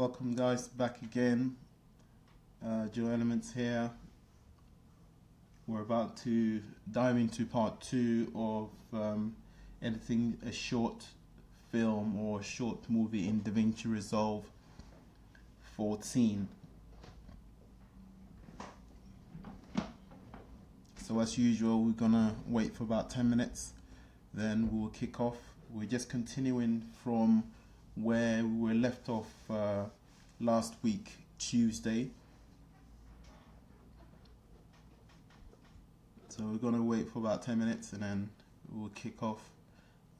Welcome guys, back again. Joe Elements here. We're about to dive into part 2 of editing a short film or short movie in Davinci Resolve 14. So as usual, we're gonna wait for about 10 minutes, then we'll kick off. We're just continuing from where we were left off last week, Tuesday. So we're gonna wait for about 10 minutes and then we'll kick off.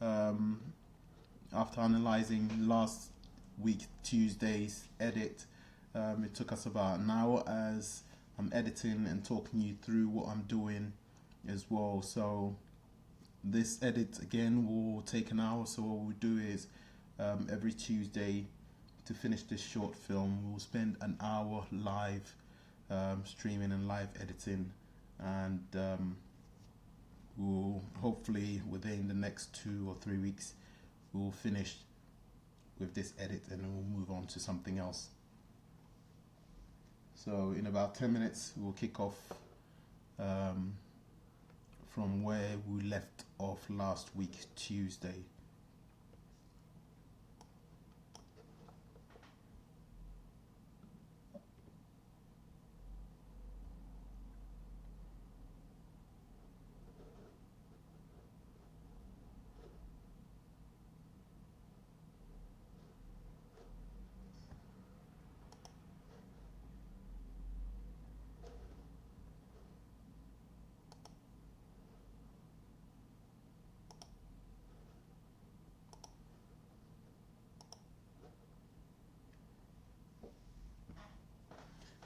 After analyzing last week Tuesday's edit, it took us about an hour as I'm editing and talking you through what I'm doing as well. So this edit again will take an hour. So what we'll do is every Tuesday to finish this short film, we'll spend an hour live streaming and live editing, and we'll hopefully within the next 2 or 3 weeks we'll finish with this edit and then we'll move on to something else. So in about 10 minutes we'll kick off from where we left off last week Tuesday.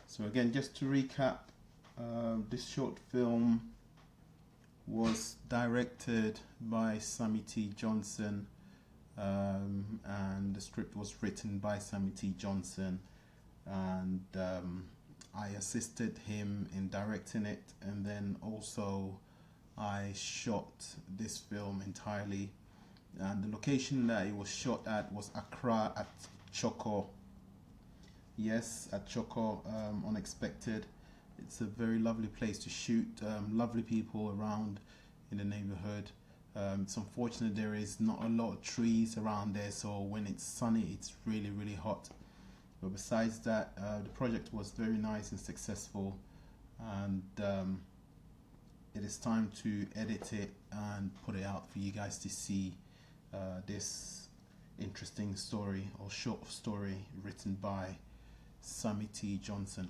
So again, just to recap, this short film was directed by Sammy T. Johnson, and the script was written by Sammy T. Johnson, and I assisted him in directing it, and then also I shot this film entirely, and the location that it was shot at was Accra at Choko. Yes, at Choko, unexpected. It's a very lovely place to shoot, lovely people around in the neighborhood. It's unfortunate there is not a lot of trees around there, so when it's sunny it's really hot. But besides that, the project was very nice and successful, and it is time to edit it and put it out for you guys to see this interesting story or short story written by Sammy T. Johnson.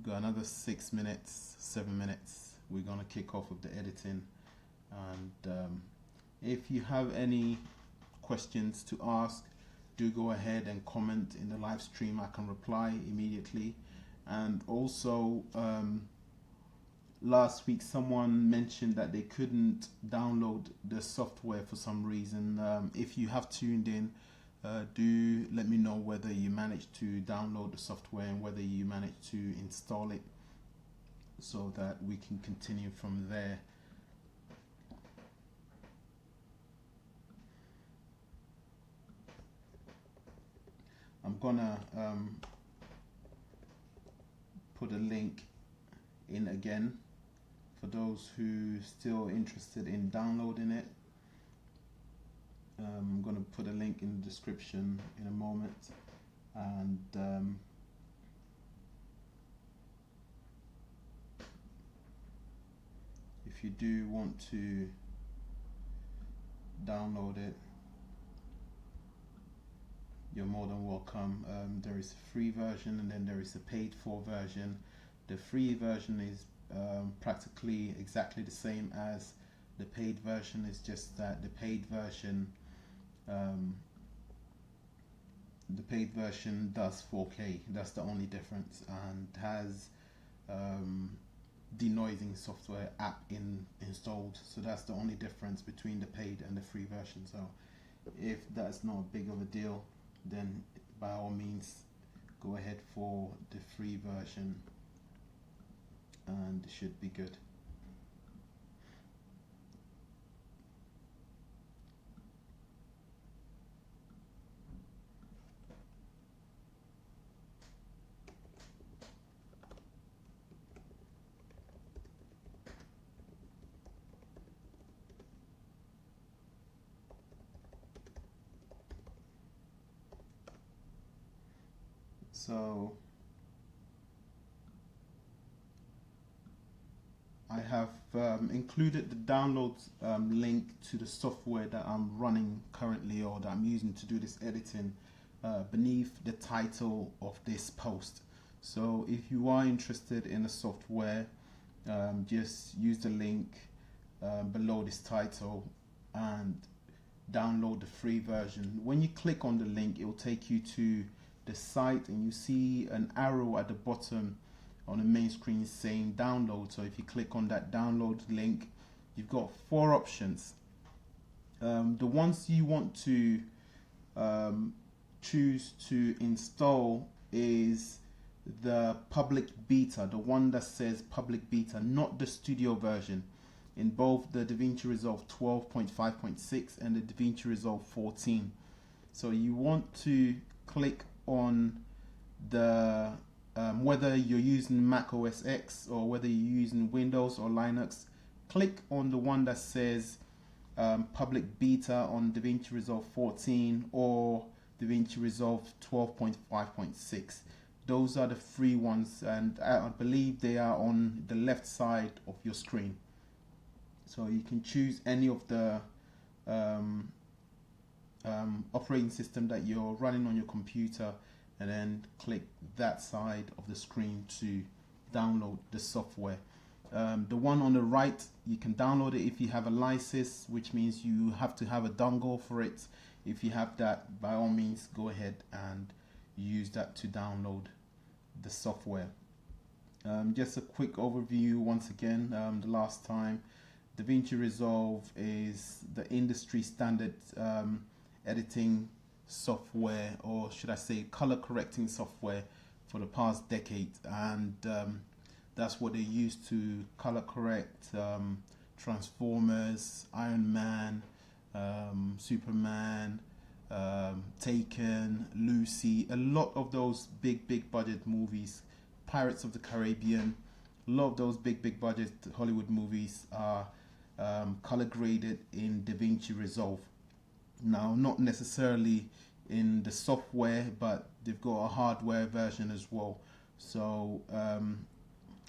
Got another 6 minutes, 7 minutes. We're gonna kick off with the editing, and if you have any questions to ask, do go ahead and comment in the live stream. I can reply immediately. And also last week someone mentioned that they couldn't download the software for some reason. If you have tuned in, do let me know whether you managed to download the software and whether you managed to install it, so that we can continue from there. I'm gonna put a link in again for those who still interested in downloading it. I'm going to put a link in the description in a moment, and if you do want to download it, you're more than welcome. There is a free version and then there is a paid for version. The free version is practically exactly the same as the paid version. It's just that the paid version does 4K. That's the only difference, and has denoising software app installed. So that's the only difference between the paid and the free version. So if that's not big of a deal, then by all means go ahead for the free version and it should be good. So I have included the download link to the software that I'm running currently, or that I'm using to do this editing, beneath the title of this post. So if you are interested in the software, just use the link below this title and download the free version. When you click on the link, it will take you to the site, and you see an arrow at the bottom on the main screen saying download. So if you click on that download link, you've got 4 options. The ones you want to choose to install is the public beta, the one that says public beta, not the studio version, in both the Davinci Resolve 12.5.6 and the Davinci Resolve 14. So you want to click on the whether you're using Mac OS X or whether you're using Windows or Linux, click on the one that says public beta on Davinci Resolve 14 or Davinci Resolve 12.5.6. Those are the free ones, and I believe they are on the left side of your screen. So you can choose any of the operating system that you're running on your computer, and then click that side of the screen to download the software. The one on the right, you can download it if you have a license, which means you have to have a dongle for it. If you have that, by all means, go ahead and use that to download the software. Just a quick overview once again. The last time, Davinci Resolve is the industry standard editing software, or should I say color correcting software, for the past decade, and that's what they use to color correct Transformers, Iron Man, Superman, Taken, Lucy, a lot of those big budget movies, Pirates of the Caribbean, a lot of those big budget Hollywood movies are color graded in Davinci Resolve. Now, not necessarily in the software, but they've got a hardware version as well. So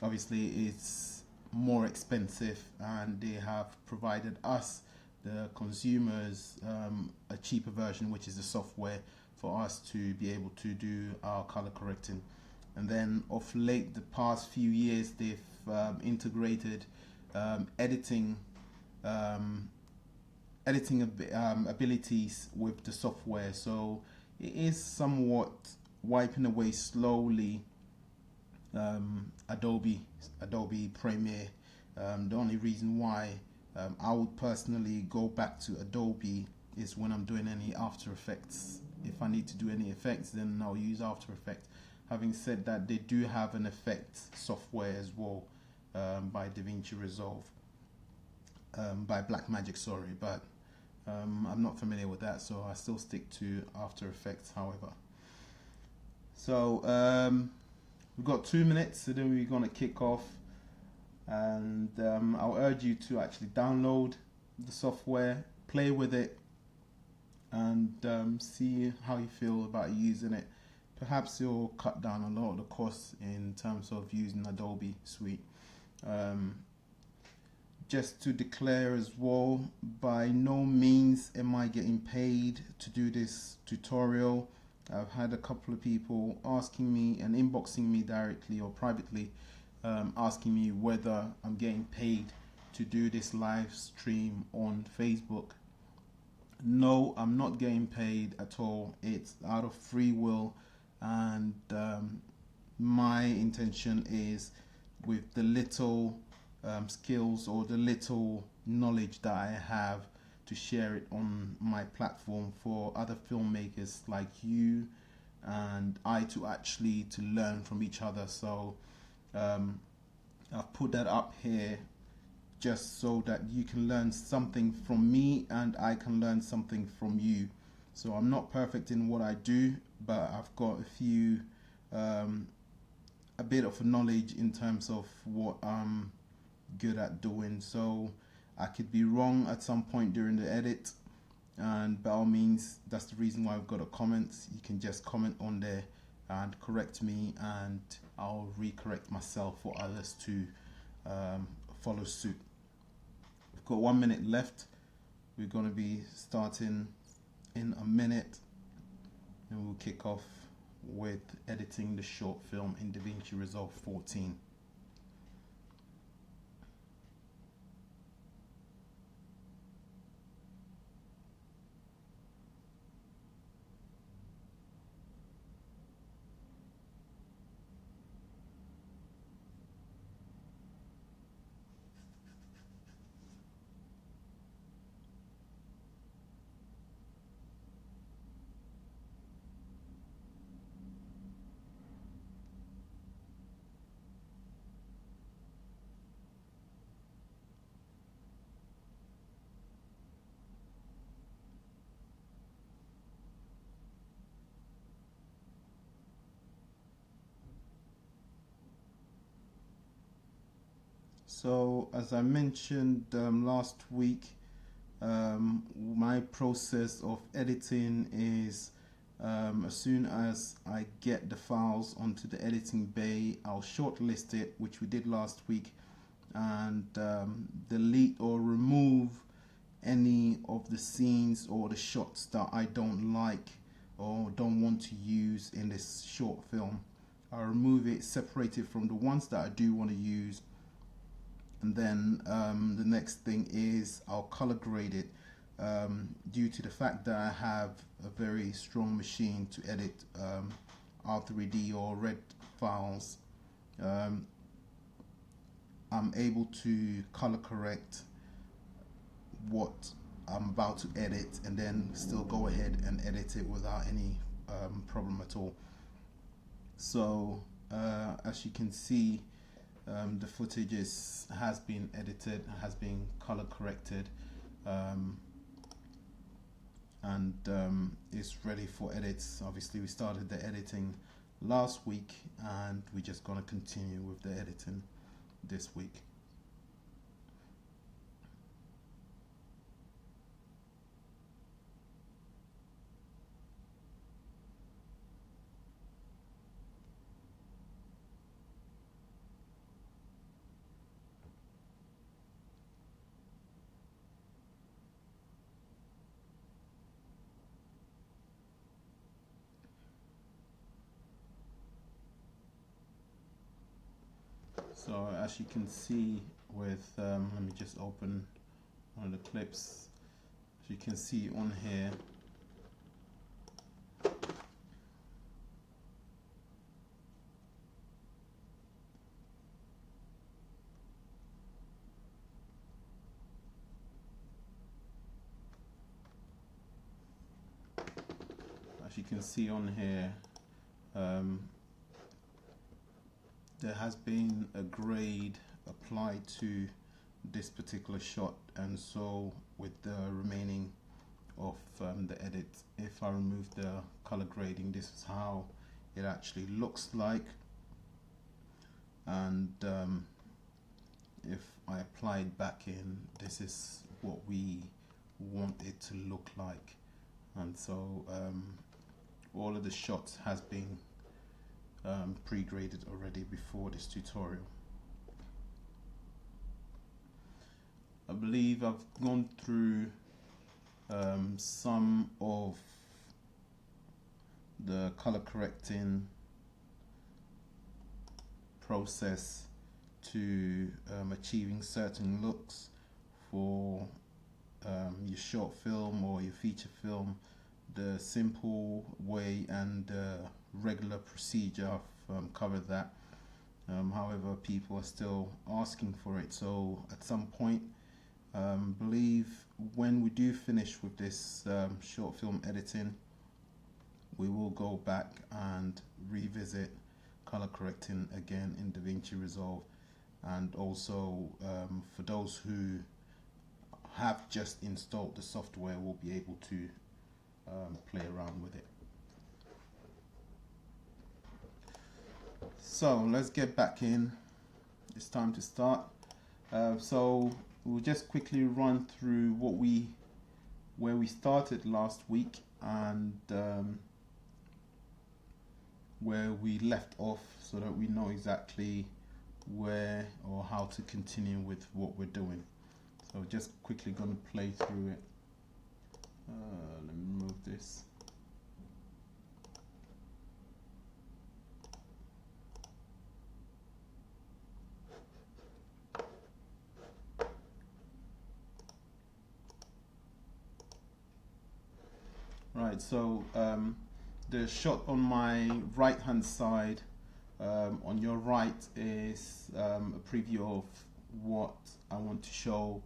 obviously it's more expensive, and they have provided us, the consumers, a cheaper version, which is the software, for us to be able to do our color correcting. And then of late, the past few years, they've integrated editing abilities with the software, so it is somewhat wiping away slowly Adobe Premiere. The only reason why I would personally go back to Adobe is when I'm doing any After Effects. If I need to do any effects, then I'll use After Effects. Having said that, they do have an effects software as well, by Davinci Resolve, by Blackmagic, sorry, but I'm not familiar with that, so I still stick to After Effects, however. So we've got 2 minutes, so then we're going to kick off, and I'll urge you to actually download the software, play with it, and see how you feel about using it. Perhaps you'll cut down a lot of the costs in terms of using Adobe Suite. Just to declare as well, by no means am I getting paid to do this tutorial. I've had a couple of people asking me and inboxing me directly or privately, asking me whether I'm getting paid to do this live stream on Facebook. No, I'm not getting paid at all. It's out of free will, and my intention is, with the little skills or the little knowledge that I have, to share it on my platform for other filmmakers like you and I to actually to learn from each other. So I've put that up here just so that you can learn something from me and I can learn something from you. So I'm not perfect in what I do, but I've got a bit of knowledge in terms of what I'm good at doing. So I could be wrong at some point during the edit, and by all means, that's the reason why I've got a comment. You can just comment on there and correct me, and I'll recorrect myself for others to follow suit. We've got 1 minute left. We're going to be starting in a minute, and we'll kick off with editing the short film in Davinci Resolve 14. So, as I mentioned last week, my process of editing is as soon as I get the files onto the editing bay, I'll shortlist it, which we did last week, and delete or remove any of the scenes or the shots that I don't like or don't want to use in this short film. I'll remove it, separate it from the ones that I do want to use, and then the next thing is I'll color grade it. Due to the fact that I have a very strong machine to edit R3D or red files, I'm able to color correct what I'm about to edit and then still go ahead and edit it without any problem at all. So as you can see, the footage has been edited, has been color corrected, and is ready for edits. Obviously we started the editing last week, and we're just going to continue with the editing this week. So as you can see with, let me just open one of the clips. As you can see on here, there has been a grade applied to this particular shot, and so with the remaining of the edit, if I remove the color grading, this is how it actually looks like, and if I apply it back in, this is what we want it to look like. And so all of the shots has been pre-graded already before this tutorial. I believe I've gone through some of the color correcting process to achieving certain looks for your short film or your feature film. The simple way and the regular procedure, I've covered that. However, people are still asking for it, so at some point, believe when we do finish with this short film editing, we will go back and revisit color correcting again in Davinci Resolve, and also for those who have just installed the software will be able to play around with it. So let's get back in. It's time to start. So we'll just quickly run through where we started last week, and where we left off so that we know exactly where or how to continue with what we're doing. So just quickly going to play through it. Let me remove this. Right, so the shot on my right hand side, on your right, is a preview of what I want to show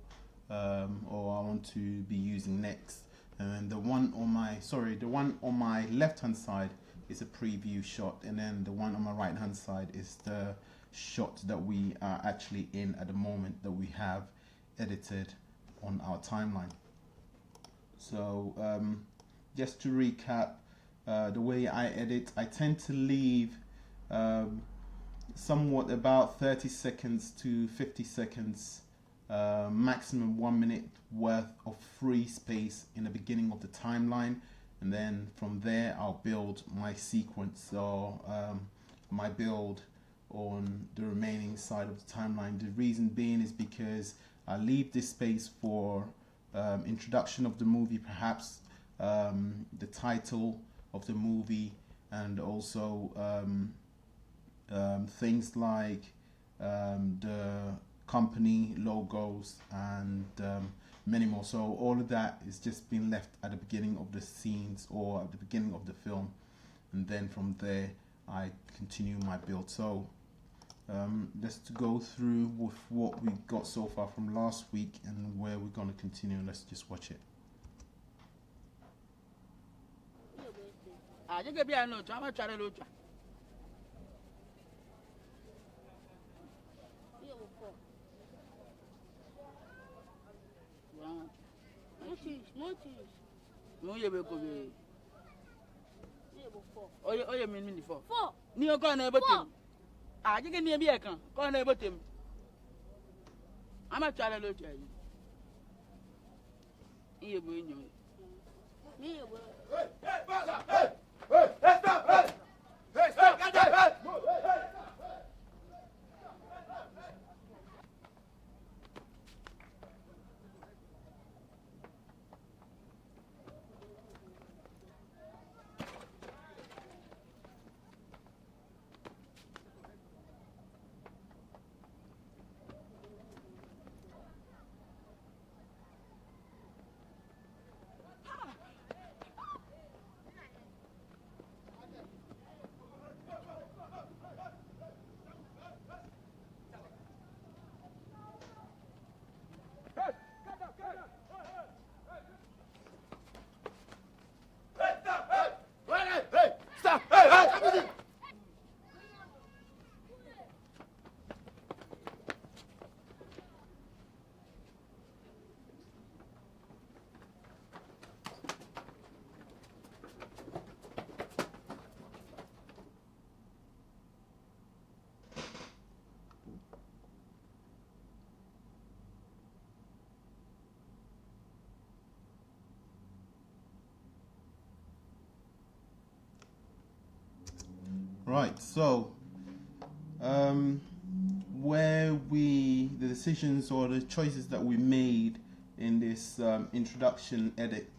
or I want to be using next. And then the one on my left hand side is a preview shot, and then the one on my right hand side is the shot that we are actually in at the moment that we have edited on our timeline. So just to recap, the way I edit, I tend to leave somewhat about 30 seconds to 50 seconds, maximum 1 minute worth of free space in the beginning of the timeline, and then from there I'll build my sequence or my build on the remaining side of the timeline. The reason being is because I leave this space for introduction of the movie, perhaps the title of the movie, and also things like the company logos and many more. So all of that is just being left at the beginning of the scenes or at the beginning of the film, and then from there I continue my build. So let's go through with what we got so far from last week and where we're going to continue. Let's just watch it. Right, so the decisions or the choices that we made in this introduction edit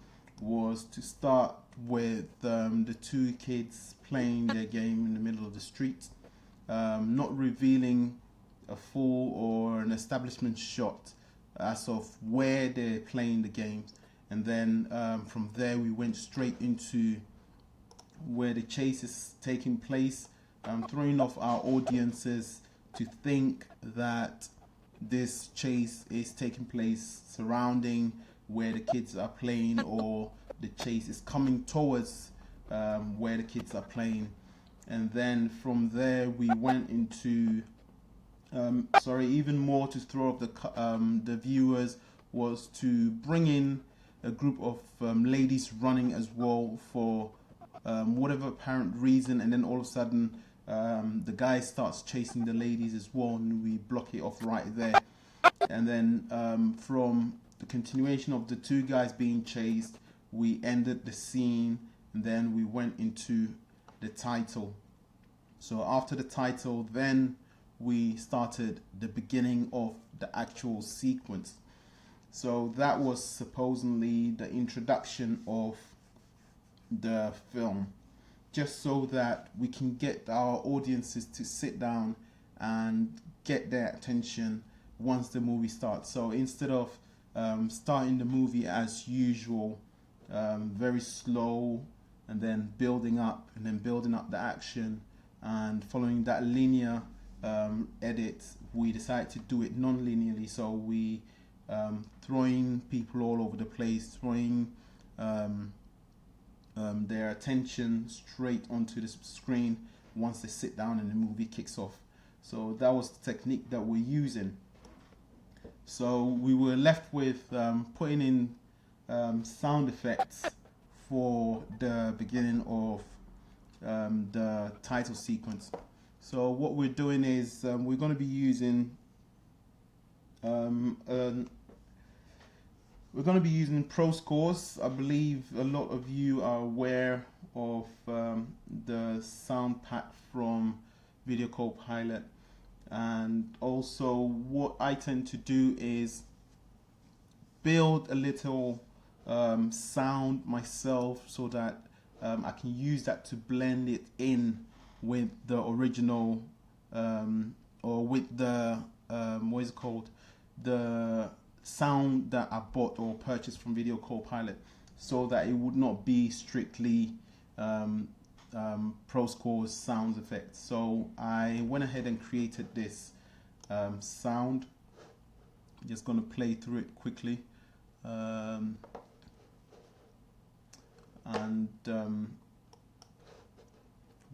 was to start with the two kids playing their game in the middle of the street, not revealing a full or an establishment shot as of where they're playing the games, and then from there we went straight into where the chase is taking place, throwing off our audiences to think that this chase is taking place surrounding where the kids are playing, or the chase is coming towards where the kids are playing. And then from there we went into even more to throw off the viewers, was to bring in a group of ladies running as well for whatever apparent reason, and then all of a sudden the guy starts chasing the ladies as well, and we block it off right there. And then from the continuation of the two guys being chased, we ended the scene, and then we went into the title. So after the title, then we started the beginning of the actual sequence. So that was supposedly the introduction of the film, just so that we can get our audiences to sit down and get their attention once the movie starts. So instead of starting the movie as usual, very slow, and then building up the action and following that linear edit, we decided to do it non-linearly. So we throwing people all over the place, throwing their attention straight onto the screen once they sit down and the movie kicks off. So that was the technique that we're using. So we were left with putting in sound effects for the beginning of the title sequence. So what we're doing is we're going to be using Pro Scores. I believe a lot of you are aware of the sound pack from Video Copilot, and also what I tend to do is build a little sound myself, so that I can use that to blend it in with the original or with the what is it called, the sound that I bought or purchased from Video Copilot, so that it would not be strictly Pro Scores sound effects. So I went ahead and created this sound. I'm just going to play through it quickly.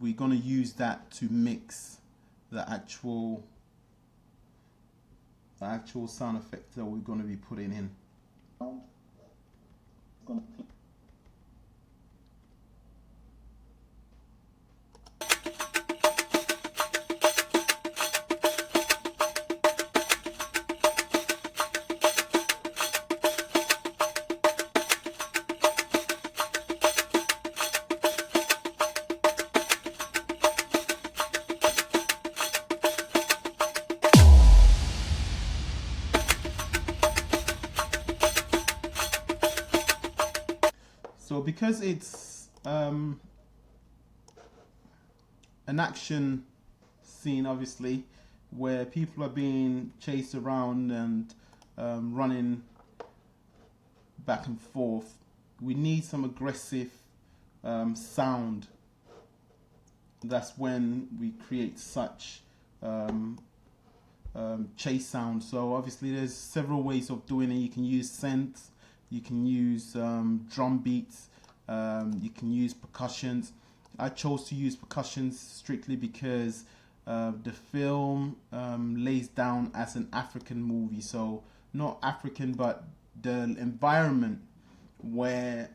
We're going to use that to mix the actual sound effect that we're going to be putting in. So because it's an action scene, obviously, where people are being chased around and running back and forth, we need some aggressive sound. That's when we create such chase sound. So obviously there's several ways of doing it. You can use synths, you can use drum beats, you can use percussions. I chose to use percussions strictly because the film lays down as an African movie. So not African, but the environment where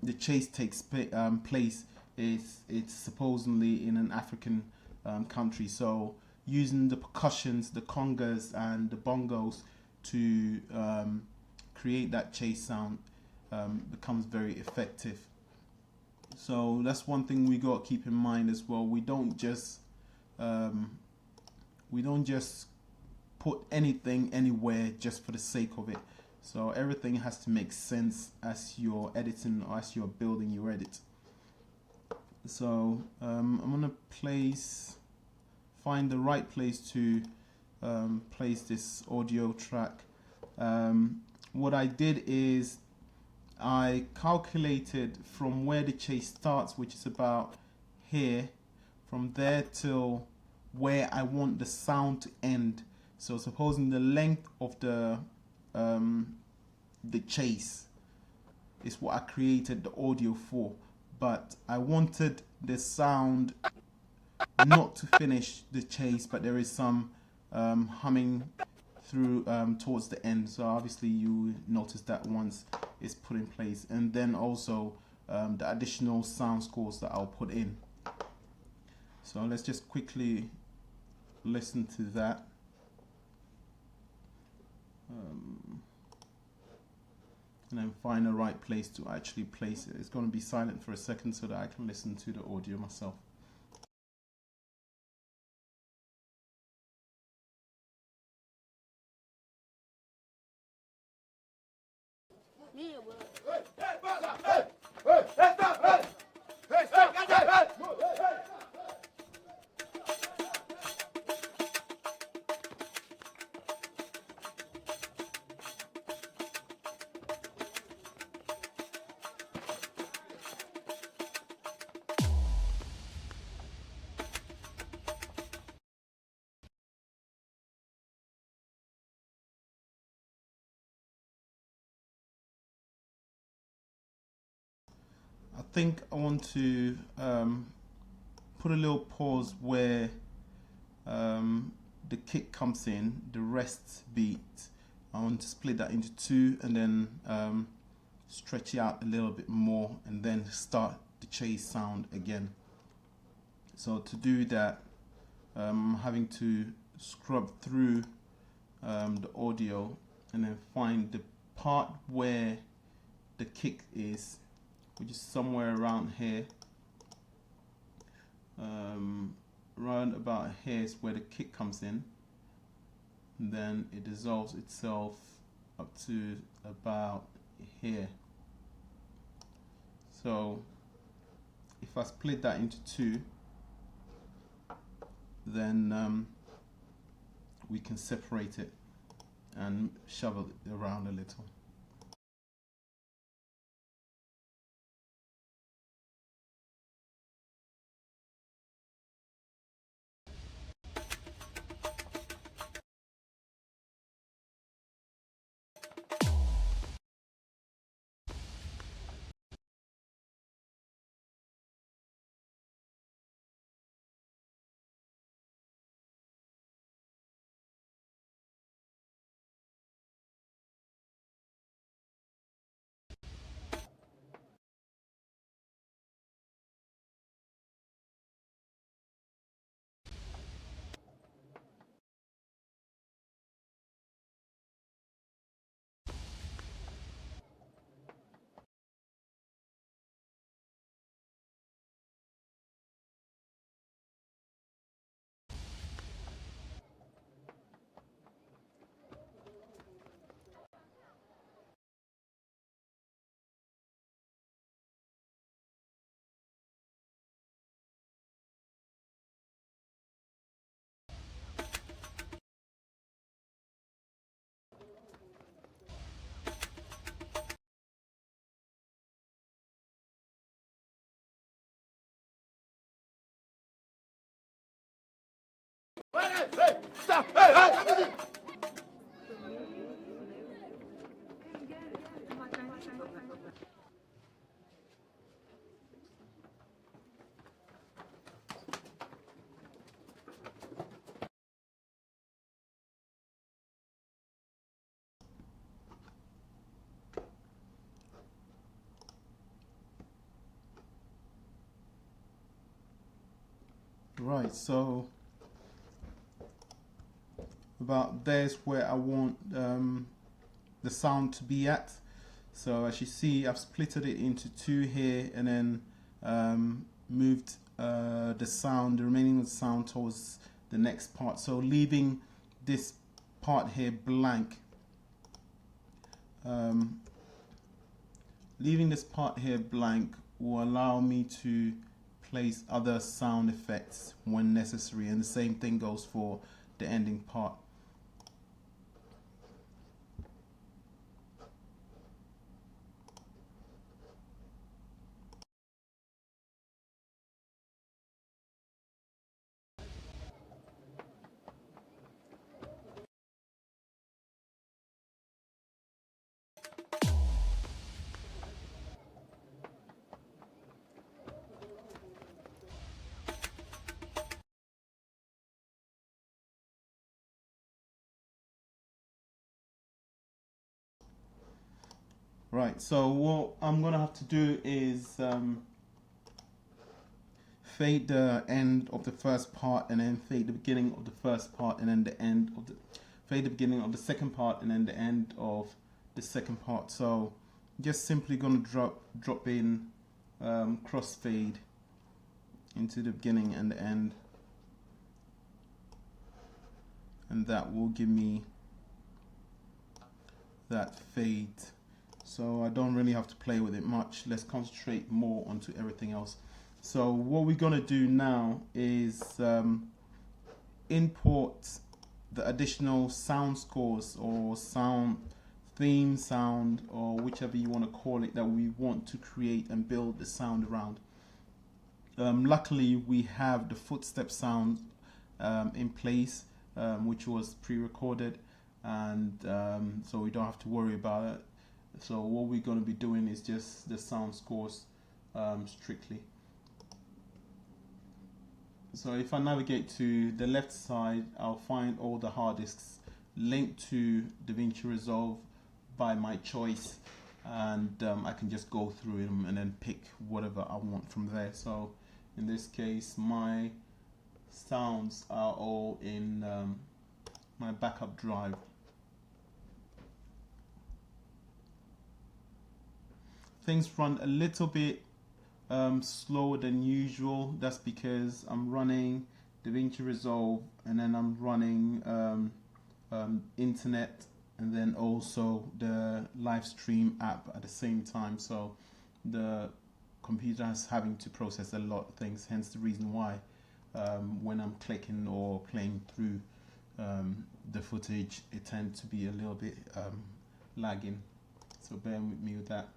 the chase takes place it's supposedly in an African country. So using the percussions, the congas and the bongos to create that chase sound becomes very effective. So that's one thing we got to keep in mind as well. We don't just put anything anywhere just for the sake of it. So everything has to make sense as you're editing or as you're building your edit. So I'm gonna find the right place to place this audio track. What I did is I calculated from where the chase starts, which is about here, from there till where I want the sound to end. So supposing the length of the chase is what I created the audio for, but I wanted the sound not to finish the chase, but there is some humming through towards the end. So obviously you notice that once it's put in place, and then also the additional sound scores that I'll put in. So let's just quickly listen to that. And then find the right place to actually place it. It's going to be silent for a second so that I can listen to the audio myself. I think I want to put a little pause where the kick comes in, the rest beat. I want to split that into two and then stretch it out a little bit more and then start the chase sound again. So to do that, I'm having to scrub through the audio and then find the part where the kick is, which is somewhere around here. Round about here is where the kick comes in, and then it dissolves itself up to about here. So if I split that into two, then we can separate it and shovel it around a little. Stop! Hey! Right, so about there's where I want the sound to be at. So as you see, I've splitted it into two here and then moved the remaining of the sound towards the next part. So leaving this part here blank. Leaving this part here blank will allow me to place other sound effects when necessary, and the same thing goes for the ending part. Right, so what I'm gonna have to do is fade the end of the first part and then fade the beginning of the first part and then the end of the fade the beginning of the second part and then the end of the second part. So just simply gonna drop in crossfade into the beginning and the end, and that will give me that fade so I don't really have to play with it much. Let's concentrate more onto everything else. So what we're gonna do now is import the additional sound scores or sound theme sound, or whichever you want to call it, that we want to create and build the sound around. Luckily we have the footstep sound in place, which was pre-recorded, and so we don't have to worry about it. So what we're going to be doing is just the sound scores strictly. So if I navigate to the left side, I'll find all the hard disks linked to Davinci Resolve by my choice, and I can just go through them and then pick whatever I want from there. So in this case, my sounds are all in my backup drive. Things run a little bit slower than usual. That's because I'm running Davinci Resolve and then I'm running internet and then also the live stream app at the same time. So the computer is having to process a lot of things, hence the reason why when I'm clicking or playing through the footage, it tends to be a little bit lagging. So bear with me with that.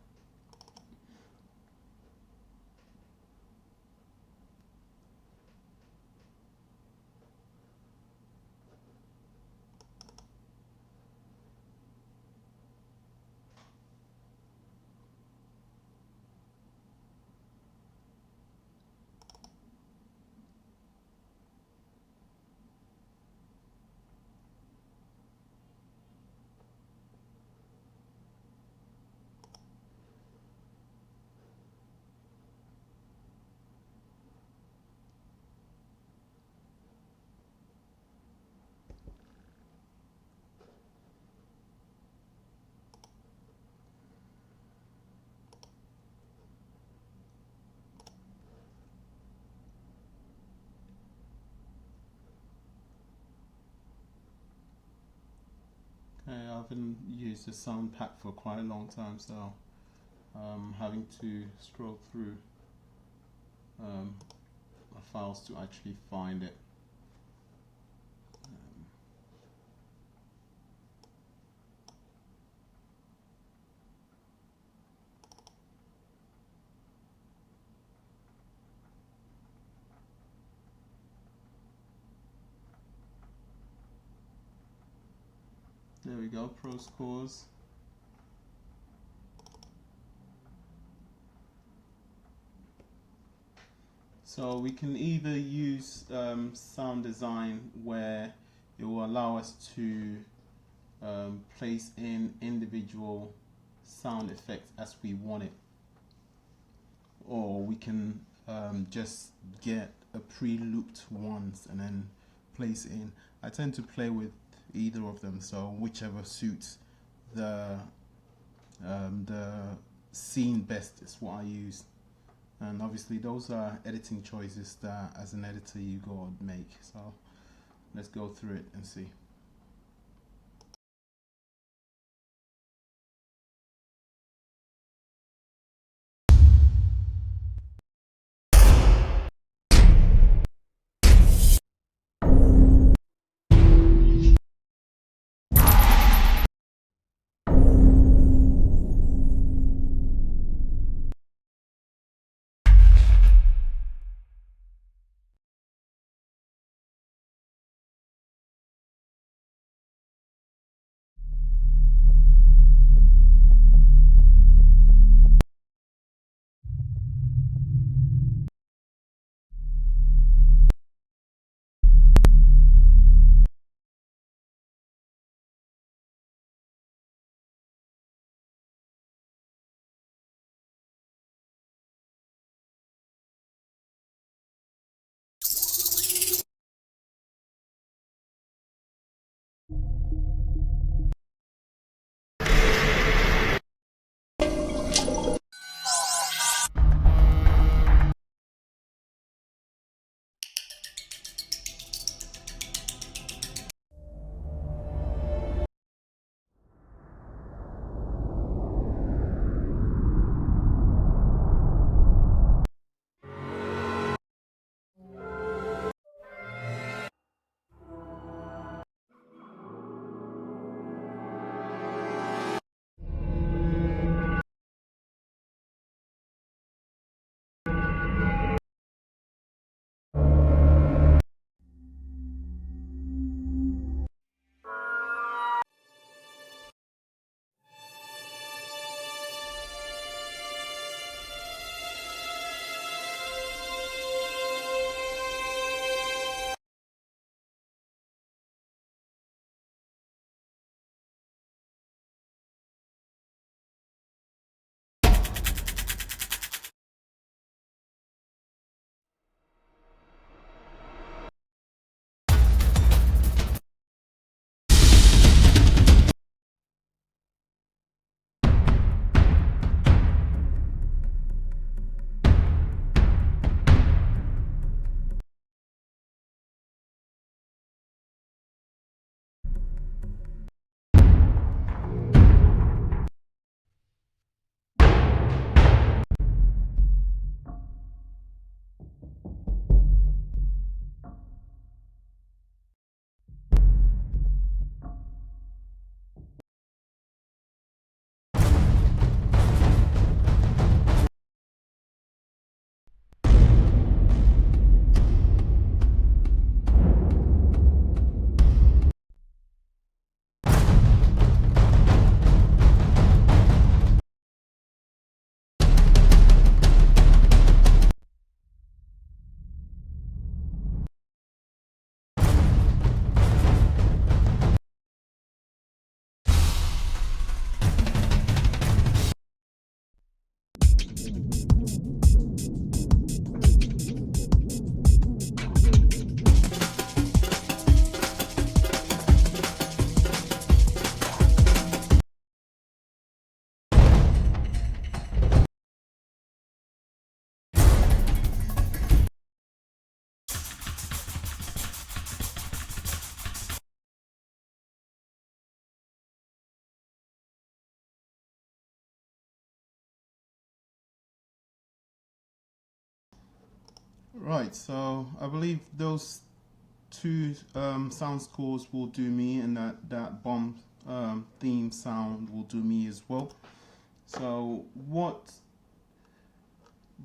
Okay, I haven't used the sound pack for quite a long time, so I'm having to scroll through my files to actually find it. There we go, Pro Scores. So we can either use sound design, where it will allow us to place in individual sound effects as we want it, or we can just get a pre-looped ones and then place in. I tend to play with either of them, so whichever suits the scene best is what I use. And obviously those are editing choices that as an editor you go and make. So let's go through it and see. Right, so I believe those two sound scores will do me, and that bomb theme sound will do me as well. So what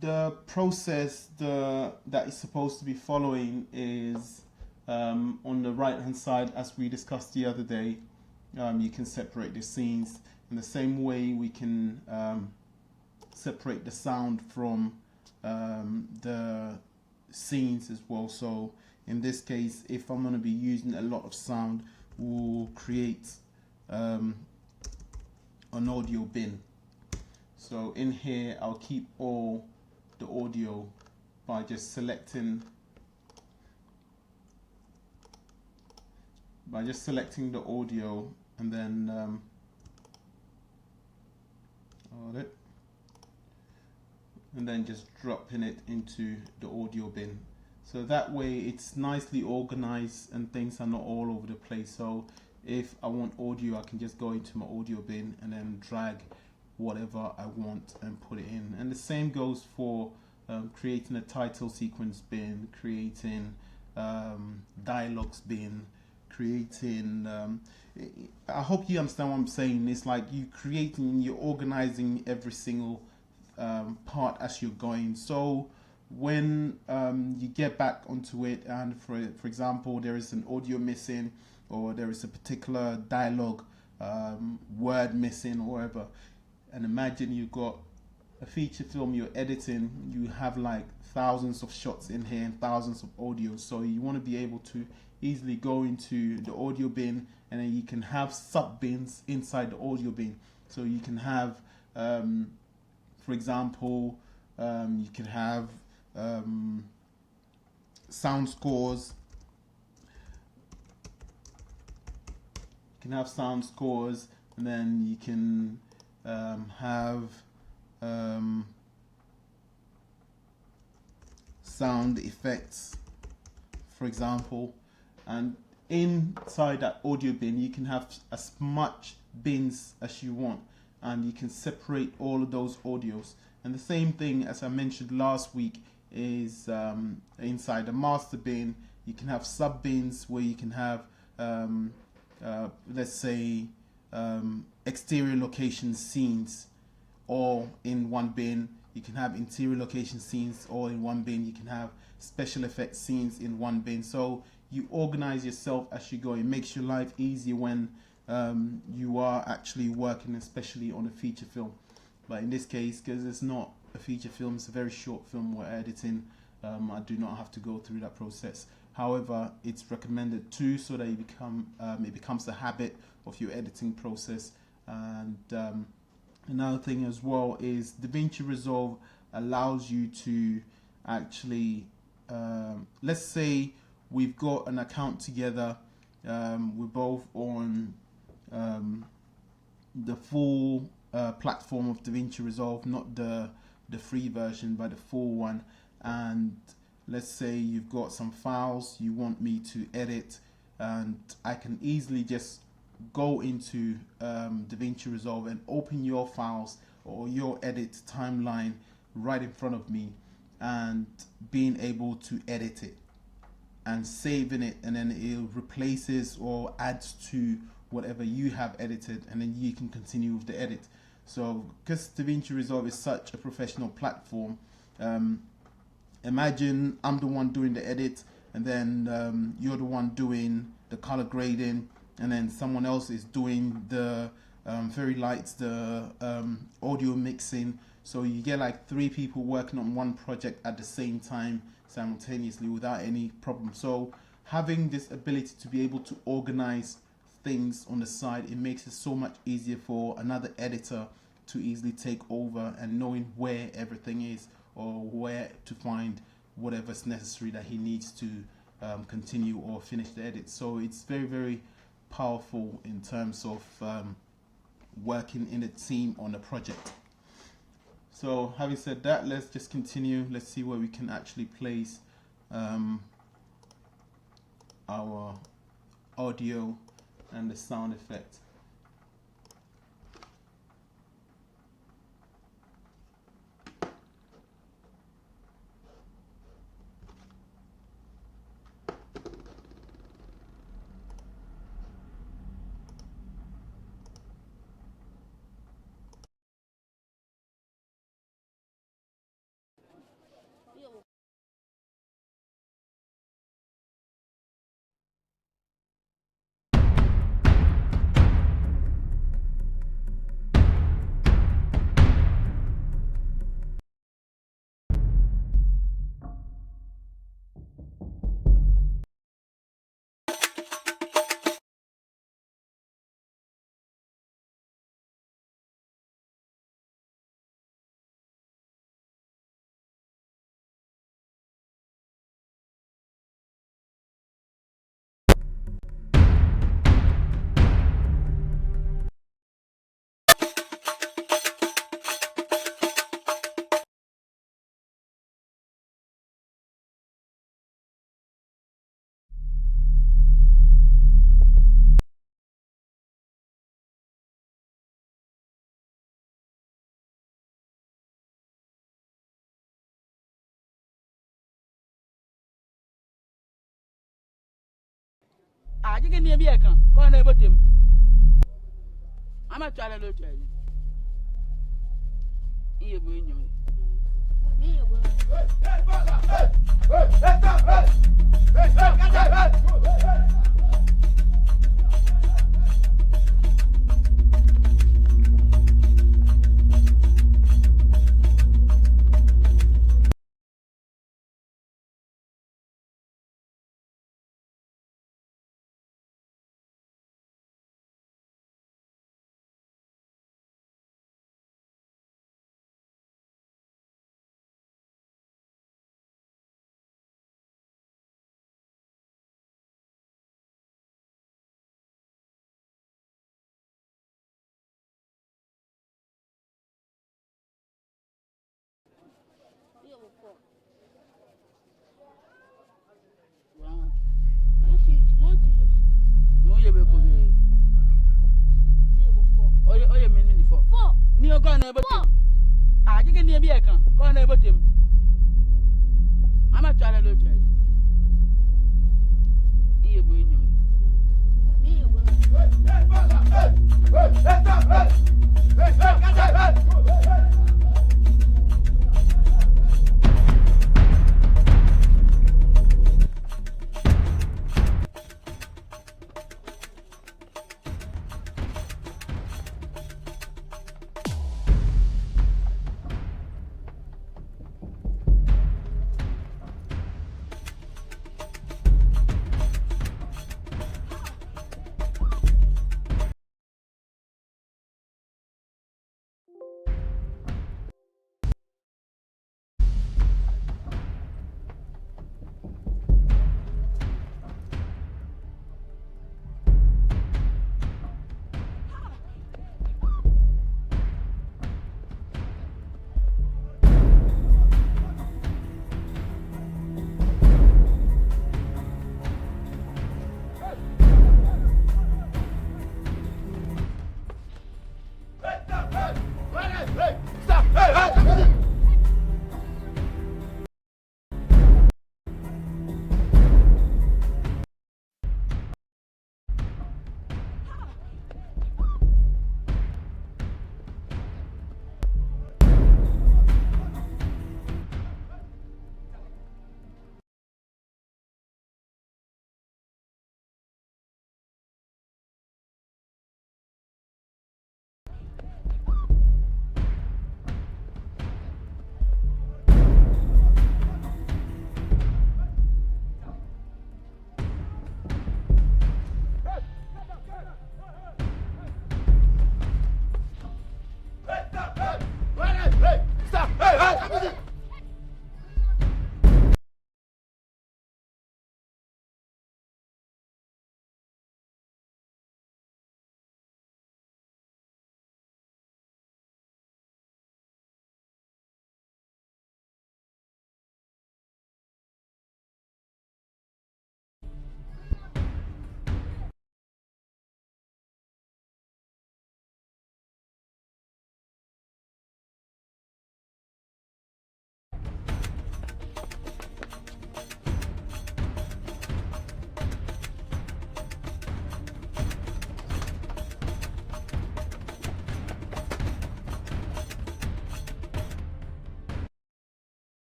the process that is supposed to be following is on the right hand side, as we discussed the other day. You can separate the scenes in the same way we can separate the sound from the scenes as well. So in this case, if I'm going to be using a lot of sound, we'll create an audio bin. So in here, I'll keep all the audio by just selecting the audio, and then just dropping it into the audio bin. So that way it's nicely organized and things are not all over the place. So if I want audio, I can just go into my audio bin and then drag whatever I want and put it in. And the same goes for creating a title sequence bin, creating dialogues bin, creating I hope you understand what I'm saying. It's like you're organizing every single part as you're going. So when you get back onto it, and for example there is an audio missing, or there is a particular dialogue word missing or whatever, and imagine you've got a feature film you're editing, you have like thousands of shots in here and thousands of audio. So you want to be able to easily go into the audio bin, and then you can have sub bins inside the audio bin. So you can have for example you can have sound scores. And then you can have sound effects, for example. And inside that audio bin, you can have as much bins as you want, and you can separate all of those audios. And the same thing as I mentioned last week is inside the master bin, you can have sub bins where you can have let's say exterior location scenes all in one bin. You can have interior location scenes all in one bin. You can have special effects scenes in one bin. So you organize yourself as you go. It makes your life easier when you are actually working, especially on a feature film. But in this case, because it's not a feature film, it's a very short film we're editing, I do not have to go through that process. However, it's recommended too, so that it becomes a habit of your editing process. And another thing as well is Davinci Resolve allows you to actually, let's say we've got an account together, we're both on the full platform of Davinci Resolve, not the free version, but the full one. And let's say you've got some files you want me to edit, and I can easily just go into Davinci Resolve and open your files or your edit timeline right in front of me, and being able to edit it and saving it, and then it replaces or adds to whatever you have edited, and then you can continue with the edit. So because Davinci Resolve is such a professional platform, imagine I'm the one doing the edit, and then you're the one doing the color grading, and then someone else is doing the fairy lights, the audio mixing. So you get like 3 people working on one project at the same time simultaneously without any problem. So having this ability to be able to organize things on the side, it makes it so much easier for another editor to easily take over, and knowing where everything is or where to find whatever's necessary that he needs to continue or finish the edit. So it's very, very powerful in terms of working in a team on a project. So having said that, let's just continue. Let's see where we can actually place our audio and the sound effect. I didn't near me. I can go on about him. I'm a child of the you bring you. Near gone about him. I didn't near me. I can go on about him. I'm a child of the church. You bring you.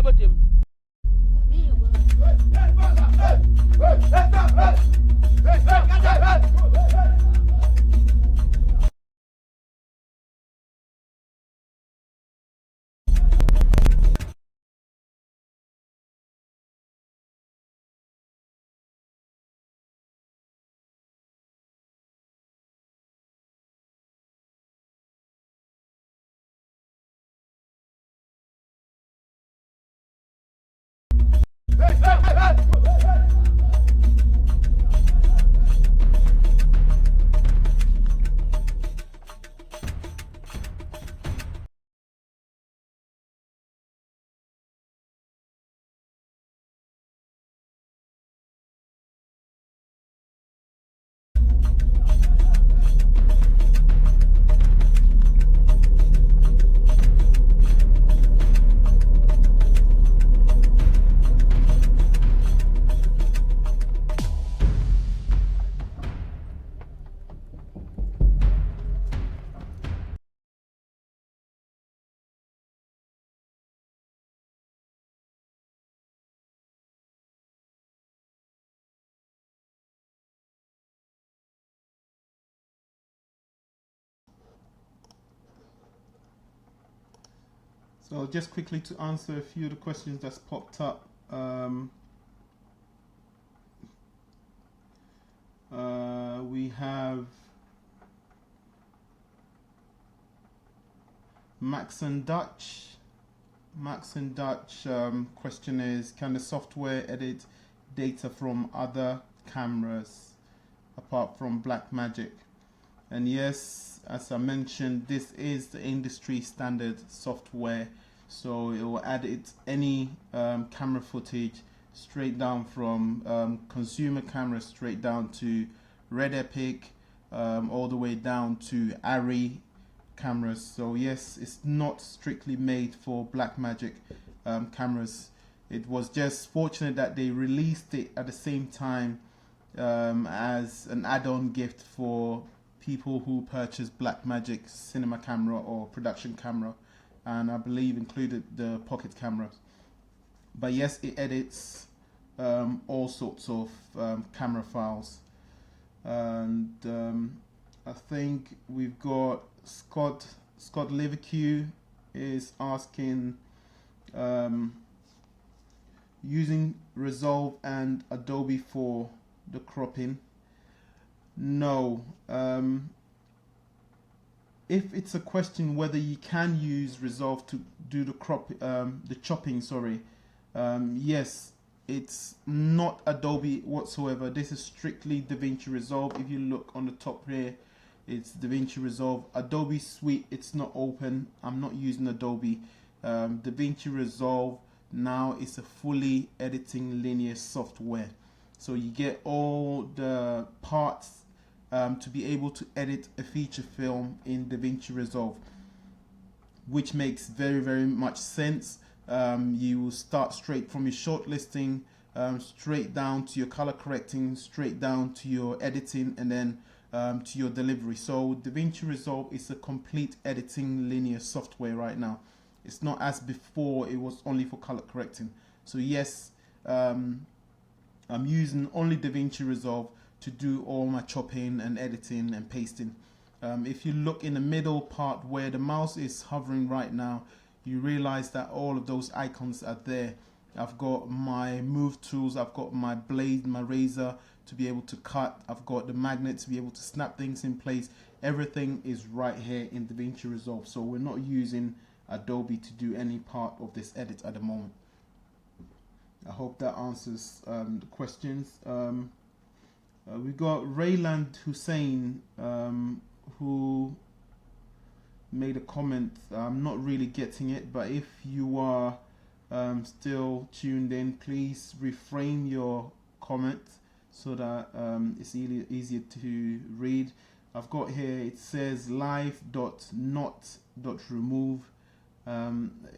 ebotem. So just quickly to answer a few of the questions that's popped up. We have Max and Dutch. Question is, can the software edit data from other cameras apart from Blackmagic? And yes, as I mentioned, this is the industry standard software, so it will edit any camera footage straight down from consumer cameras straight down to Red Epic, all the way down to Arri cameras. So yes, it's not strictly made for Blackmagic cameras. It was just fortunate that they released it at the same time as an add-on gift for people who purchase Blackmagic cinema camera or production camera, and I believe included the pocket camera. But yes, it edits all sorts of camera files. And I think we've got Scott Liverque is asking, using Resolve and Adobe for the cropping. No. If it's a question whether you can use Resolve to do the chopping, sorry. Yes, it's not Adobe whatsoever. This is strictly Davinci Resolve. If you look on the top here, it's Davinci Resolve. Adobe Suite, it's not open. I'm not using Adobe. Davinci Resolve now is a fully editing linear software. So you get all the parts to be able to edit a feature film in Davinci Resolve, which makes very, very much sense. You will start straight from your shortlisting, straight down to your color correcting, straight down to your editing, and then to your delivery. So Davinci Resolve is a complete editing linear software right now. It's not as before, it was only for color correcting. So yes, I'm using only Davinci Resolve to do all my chopping and editing and pasting. If you look in the middle part where the mouse is hovering right now, you realize that all of those icons are there. I've got my move tools, I've got my blade, my razor to be able to cut, I've got the magnet to be able to snap things in place. Everything is right here in Davinci Resolve, so we're not using Adobe to do any part of this edit at the moment. I hope that answers the questions. We've got Rayland Hussein, who made a comment. I'm not really getting it, but if you are still tuned in, please reframe your comment so that it's easier to read. I've got here, it says live.not.remove.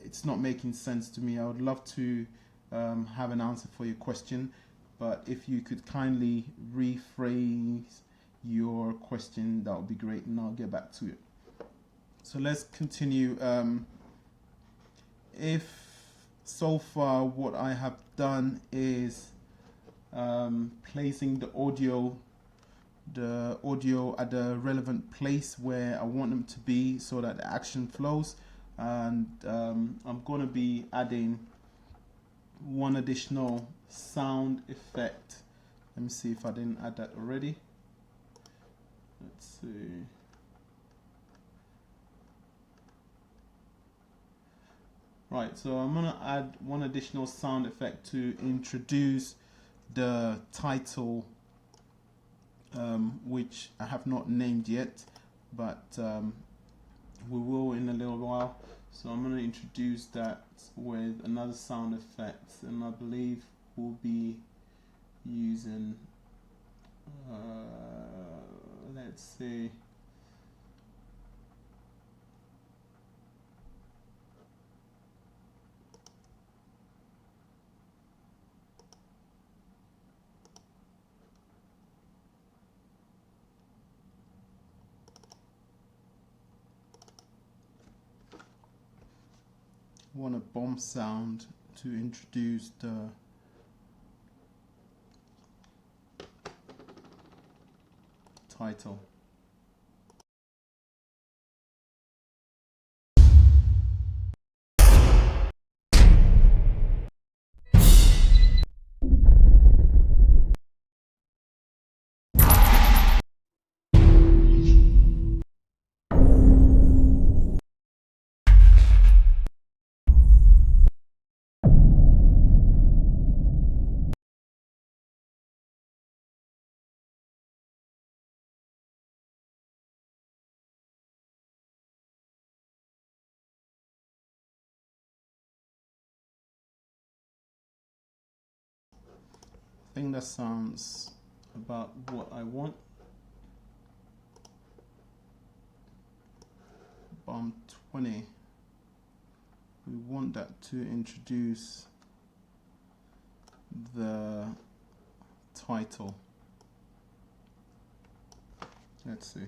It's not making sense to me. I would love to have an answer for your question, but if you could kindly rephrase your question, that would be great, and I'll get back to it. So let's continue. If so far what I have done is placing the audio at the relevant place where I want them to be so that the action flows, and I'm going to be adding one additional sound effect. Let me see if I didn't add that already. Let's see. Right, so I'm going to add one additional sound effect to introduce the title, which I have not named yet, but we will in a little while. So I'm going to introduce that with another sound effect, and I believe we'll be using, let's see. Want a bomb sound to introduce the title. I think that sounds about what I want. Bomb 20. We want that to introduce the title. Let's see.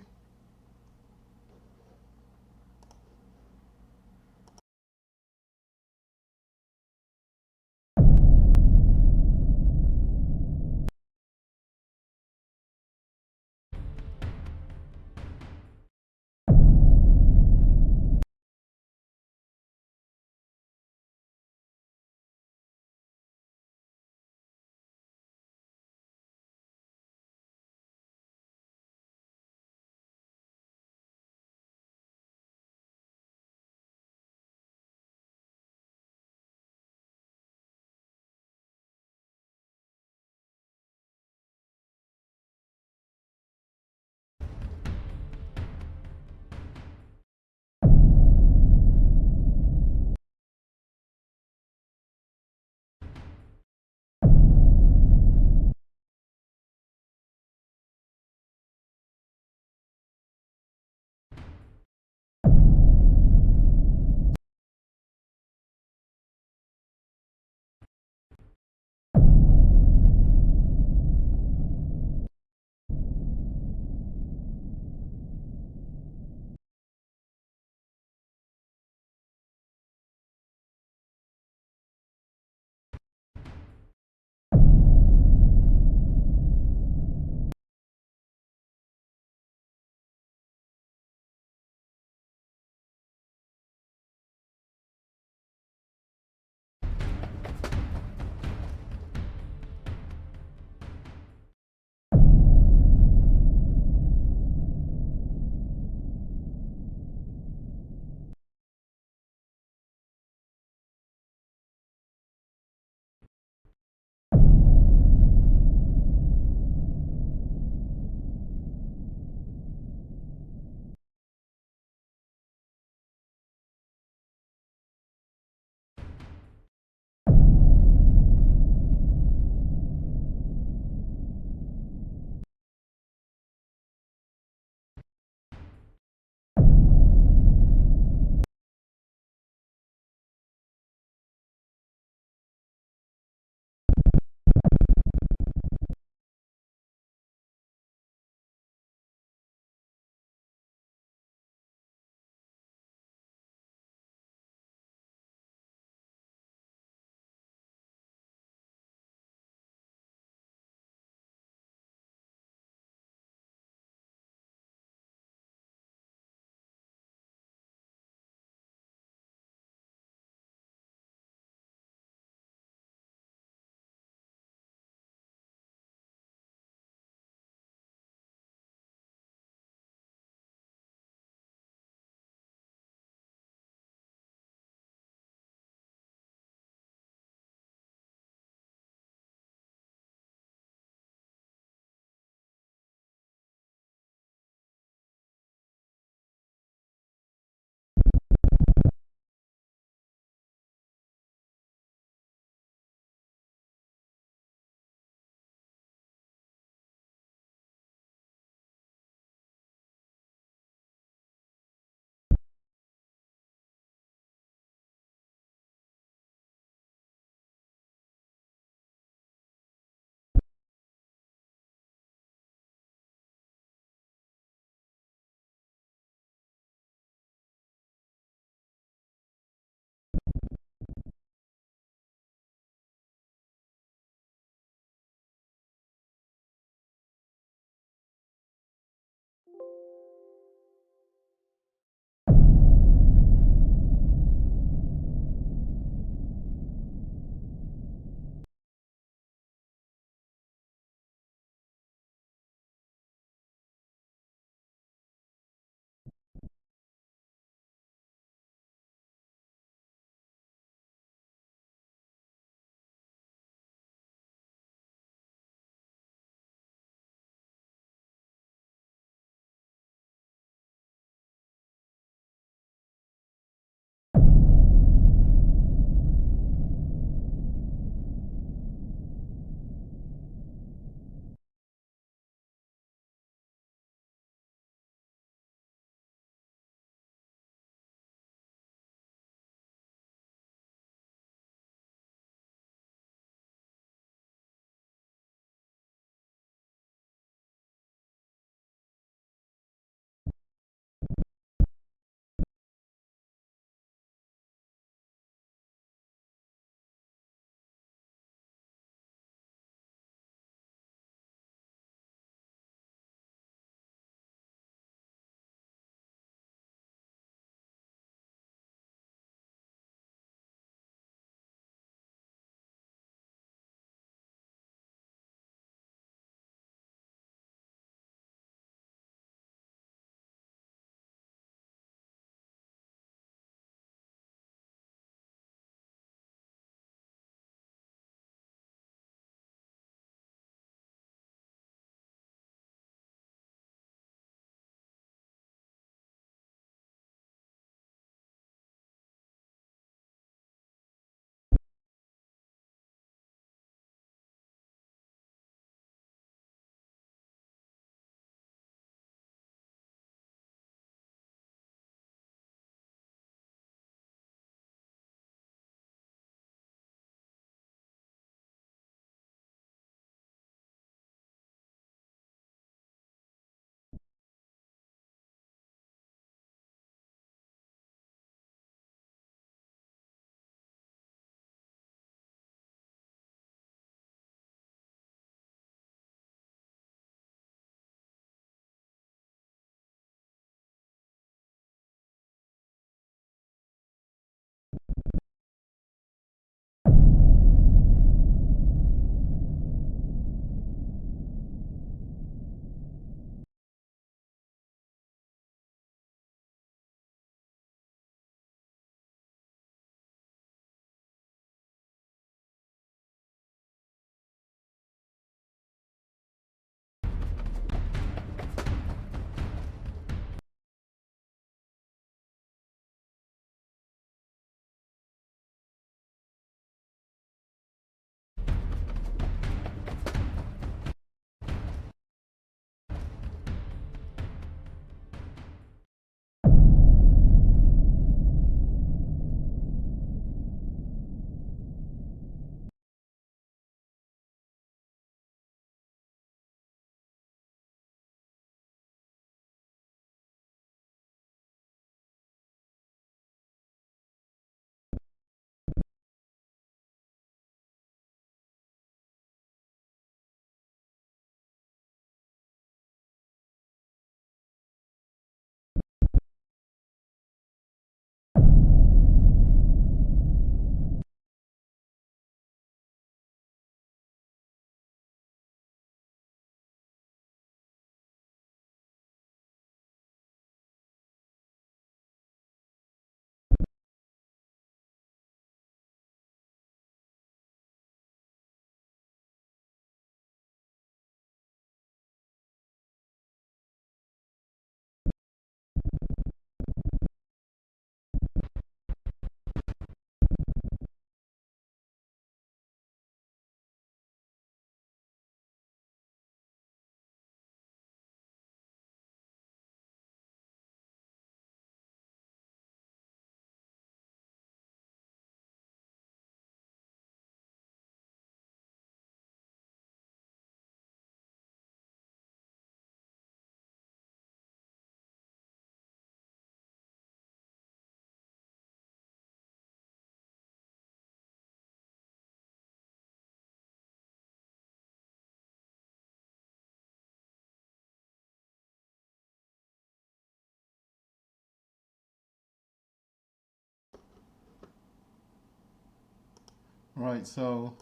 Right, so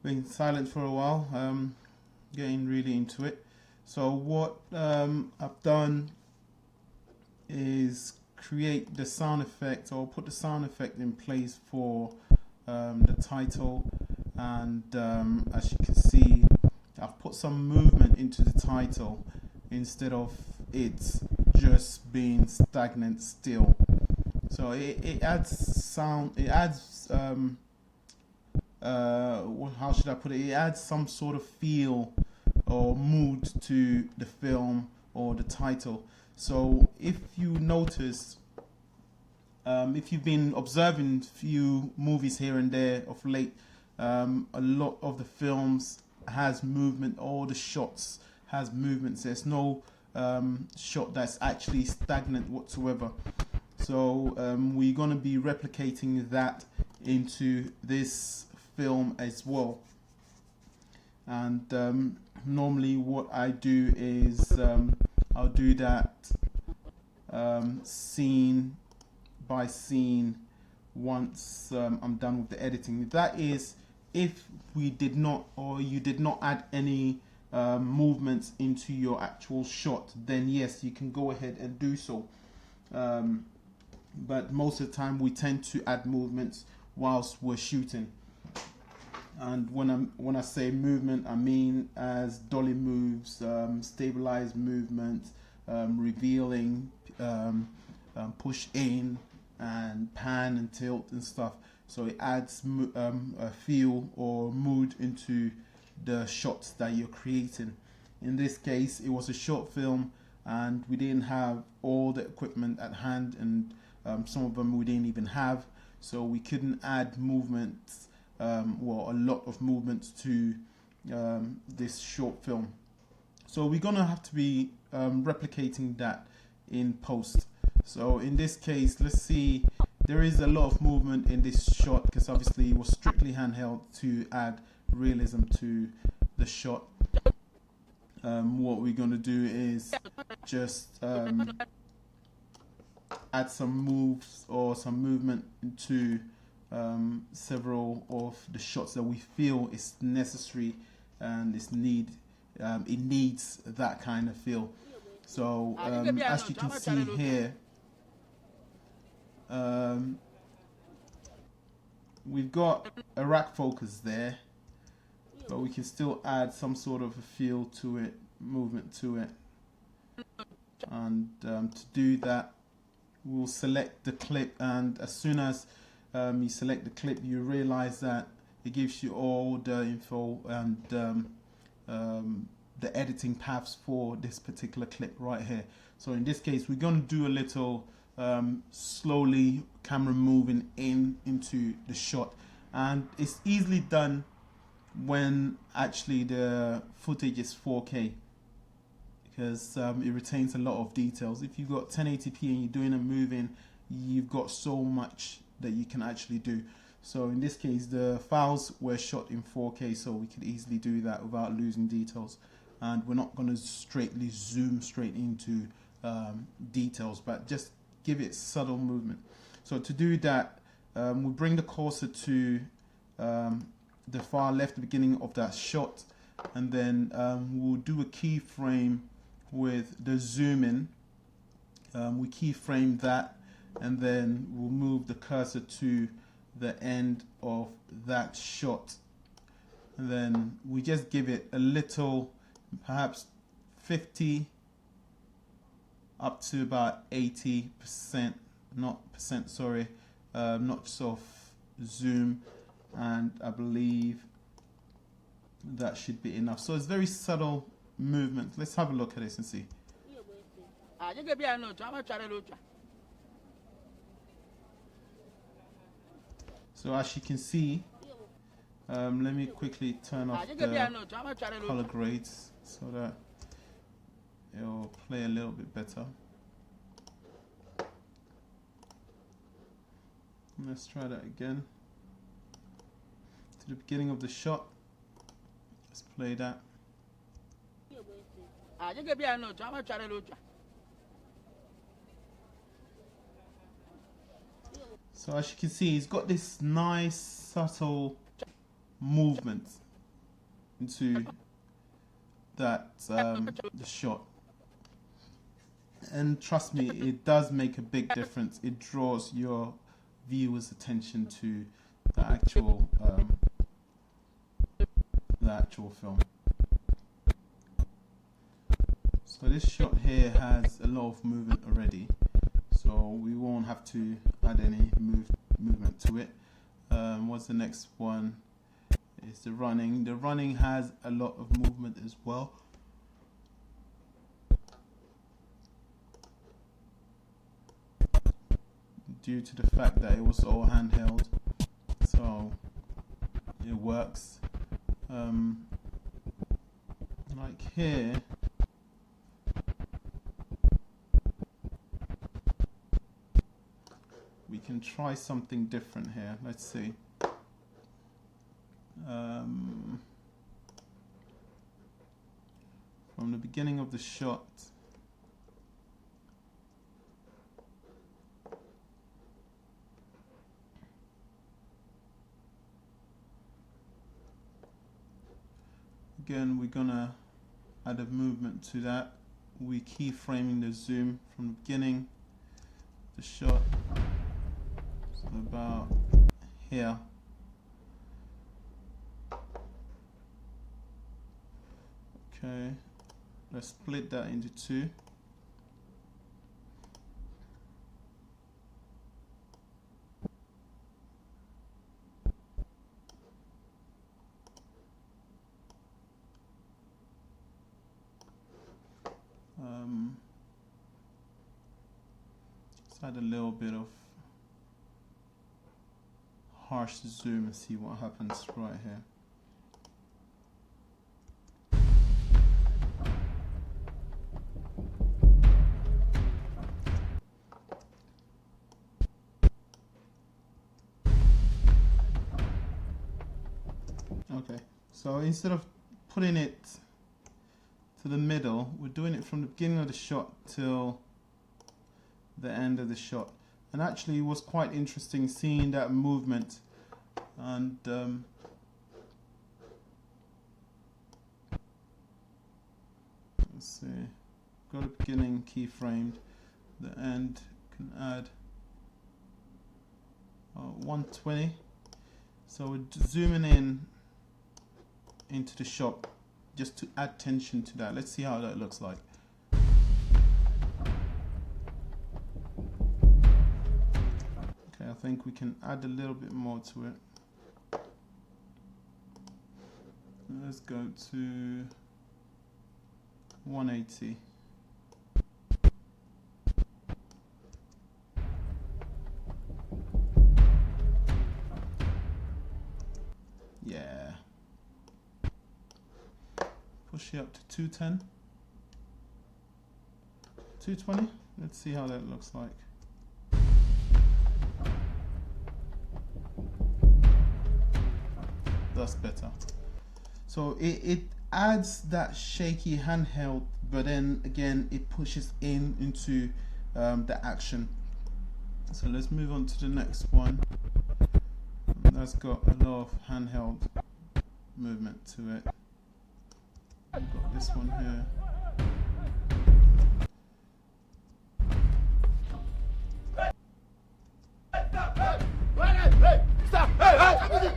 been silent for a while, getting really into it. So what I've done is create the sound effect, or put the sound effect in place for the title, and as you can see, I've put some movement into the title instead of it just being stagnant still. So it adds sound, it adds how should I put it? It adds some sort of feel or mood to the film or the title. So if you notice, if you've been observing few movies here and there of late, a lot of the films has movement. All the shots has movements. There's no shot that's actually stagnant whatsoever. So we're going to be replicating that into this film as well. And normally what I do is I'll do that scene by scene once I'm done with the editing. That is, if we did not, or you did not add any movements into your actual shot, then yes, you can go ahead and do so. But most of the time we tend to add movements whilst we're shooting. And when I say movement, I mean as dolly moves, stabilized movement, revealing, push in, and pan and tilt and stuff. So it adds a feel or mood into the shots that you're creating. In this case, it was a short film, and we didn't have all the equipment at hand, and some of them we didn't even have, so we couldn't add movements, a lot of movements to this short film. So we're gonna have to be replicating that in post. So in this case, let's see, there is a lot of movement in this shot because obviously it was strictly handheld to add realism to the shot. What we're gonna do is just add some moves or some movement into several of the shots that we feel is necessary and it needs that kind of feel. So as you can see here, we've got a rack focus there, but we can still add some sort of a feel to it, movement to it. And to do that, we'll select the clip, and as soon as you select the clip, you realize that it gives you all the info and the editing paths for this particular clip right here. So in this case, we're going to do a little slowly camera moving into the shot, and it's easily done when actually the footage is 4K, because it retains a lot of details. If you've got 1080p and you're doing a moving, you've got so much that you can actually do. So in this case, the files were shot in 4K, so we could easily do that without losing details. And we're not going to straightly zoom straight into details, but just give it subtle movement. So to do that, we bring the cursor to the far left beginning of that shot, and then we'll do a keyframe with the zoom in. We keyframe that, and then we'll move the cursor to the end of that shot, and then we just give it a little, perhaps 50 up to about 80%, notch of zoom, and I believe that should be enough. So it's very subtle movement. Let's have a look at this and see. So as you can see, let me quickly turn off the color grades so that it'll play a little bit better. Let's try that again. To the beginning of the shot. Let's play that. So as you can see, he's got this nice subtle movement into that the shot, and trust me, it does make a big difference. It draws your viewers' attention to the actual film. So this shot here has a lot of movement already, so we won't have to add any movement to it. What's the next one? Is the running. The running has a lot of movement as well. Due to the fact that it was all handheld, so it works. Like here, we can try something different here. Let's see. From the beginning of the shot, again, we're gonna add a movement to that. We keyframing the zoom from the beginning of the shot, so about here. Okay, let's split that into two. Let's add a little bit of harsh zoom and see what happens right here. Okay, so instead of putting it to the middle, we're doing it from the beginning of the shot till the end of the shot. And actually it was quite interesting seeing that movement. And let's see, got the beginning keyframed, the end can add 120. So we're zooming in into the shot just to add tension to that. Let's see how that looks like. Okay, I think we can add a little bit more to it. Let's go to 180. Yeah. Push it up to 210. 220. Let's see how that looks like. That's better. So it adds that shaky handheld, but then again it pushes into the action. So let's move on to the next one. That's got a lot of handheld movement to it. We've got this one here. Stop! Hey!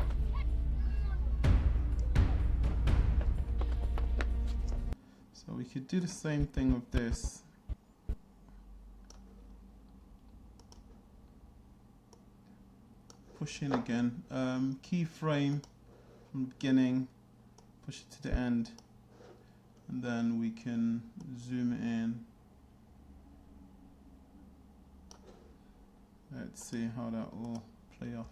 So we could do the same thing with this. Push in again. Keyframe from the beginning, push it to the end, and then we can zoom in. Let's see how that will play off.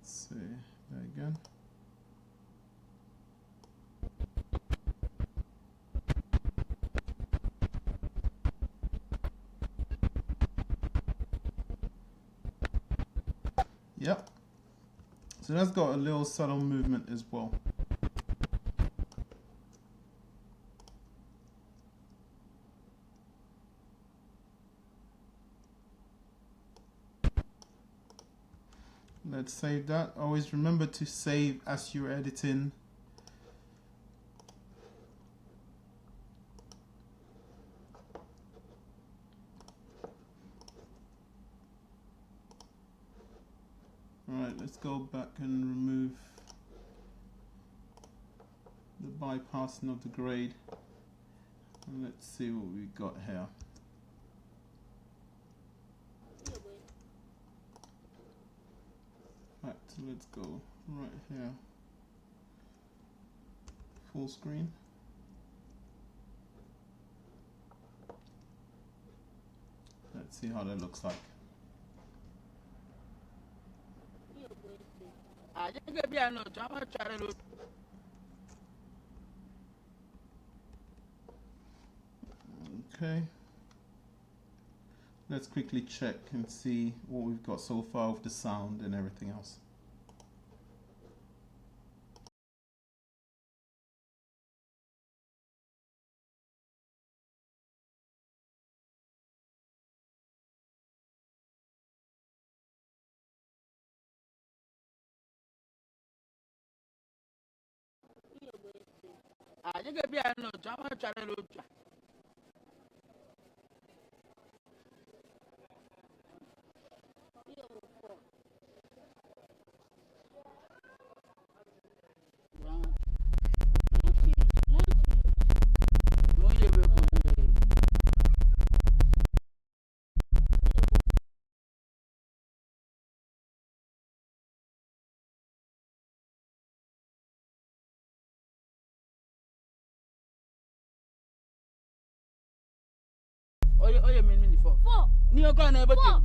Let's see, there again. Yep. So that's got a little subtle movement as well. Let's save that. Always remember to save as you're editing. Alright, let's go back and remove the bypassing of the grade. And let's see what we got here. Right, so let's go right here. Full screen. Let's see how that looks like. Okay. Let's quickly check and see what we've got so far with the sound and everything else. Oye, mini four. Ni o gonna able to.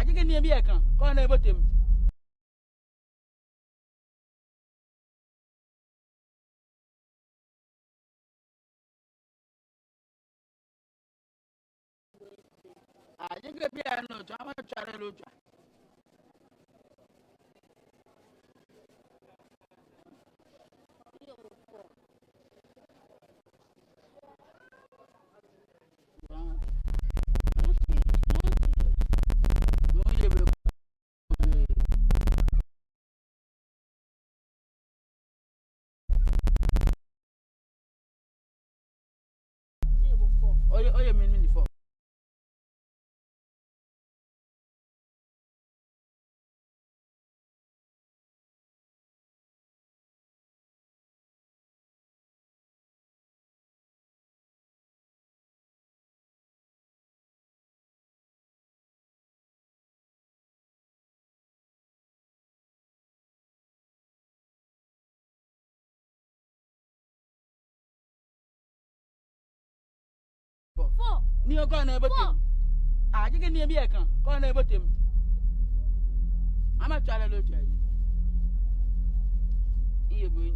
You can near me a can. Gonna able to. You can be a no, I'm a child. Oye, mini four. Ni o gonna able to. You can near me a can. Gonna able to. I'm a child. Here, boy.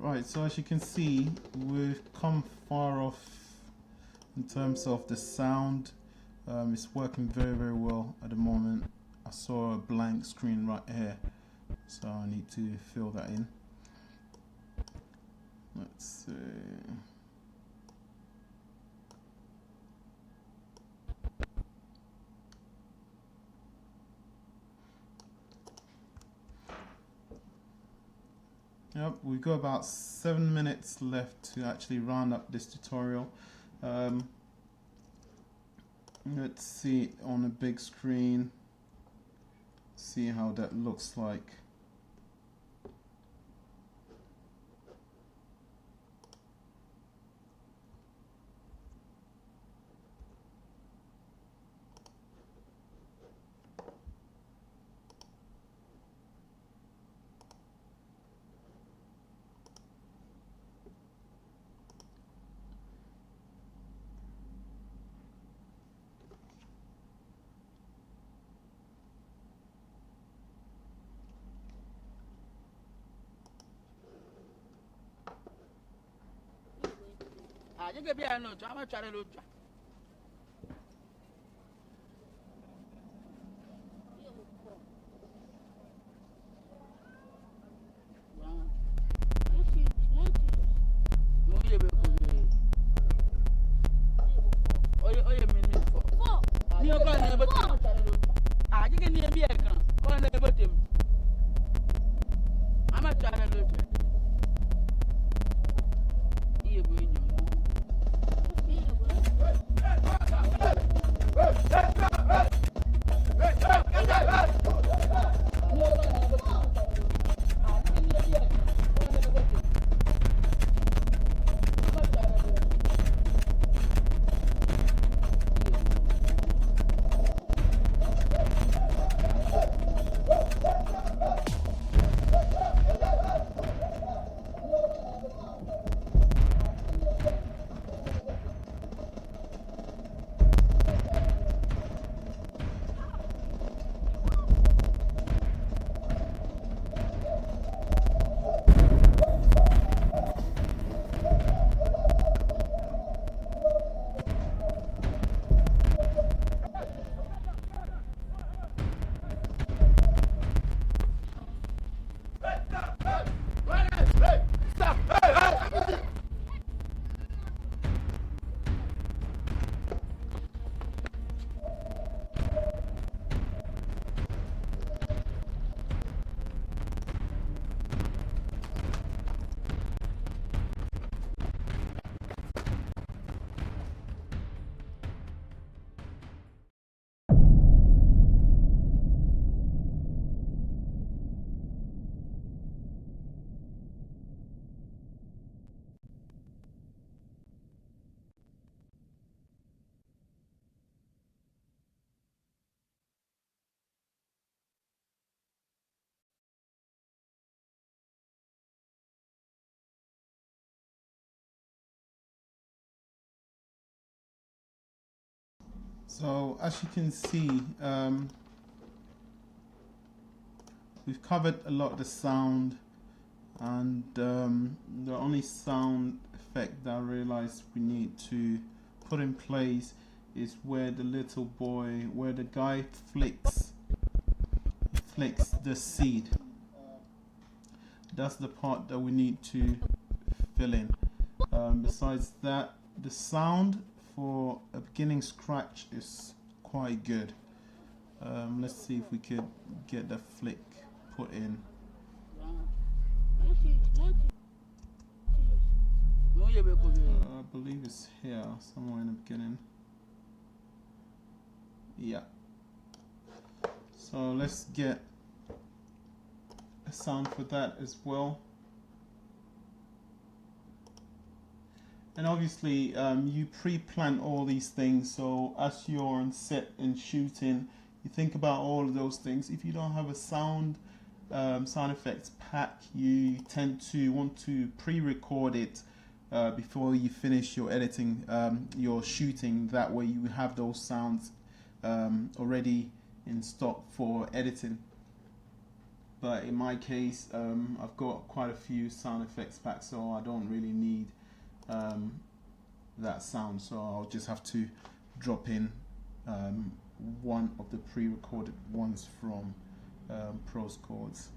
Right, so as you can see, we've come far off in terms of the sound. It's working very well at the moment. I saw a blank screen right here, so I need to fill that in. Let's see. Yep, we've got about 7 minutes left to actually round up this tutorial. Let's see on a big screen, see how that looks like. You get me a note. I'm going to try to look. So as you can see, we've covered a lot of the sound, and the only sound effect that I realized we need to put in place is where the little boy, where the guy flicks the seed. That's the part that we need to fill in. Besides that, the sound for a beginning scratch is quite good. Let's see if we could get the flick put in. I believe it's here somewhere in the beginning. Yeah. So let's get a sound for that as well. And obviously you pre-plan all these things, so as you're on set and shooting, you think about all of those things. If you don't have a sound effects pack, you tend to want to pre-record it before you finish your editing, your shooting. That way you have those sounds already in stock for editing. but in my case, I've got quite a few sound effects packs, so I don't really need that sound, so I'll just have to drop in one of the pre-recorded ones from Pros Chords.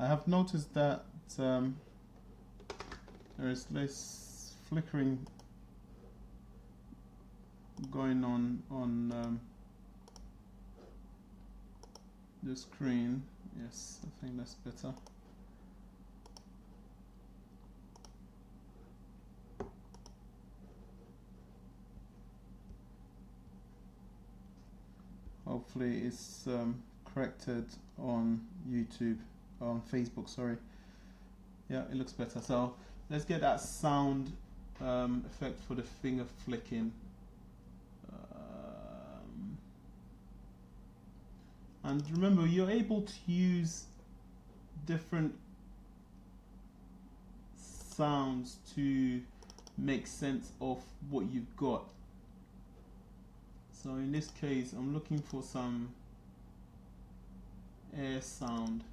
I have noticed that there is less flickering going on the screen. Yes, I think that's better. Hopefully it's corrected on YouTube, on Facebook, sorry. Yeah, it looks better. So let's get that sound effect for the finger flicking. And remember, you're able to use different sounds to make sense of what you've got. So in this case, I'm looking for some air sound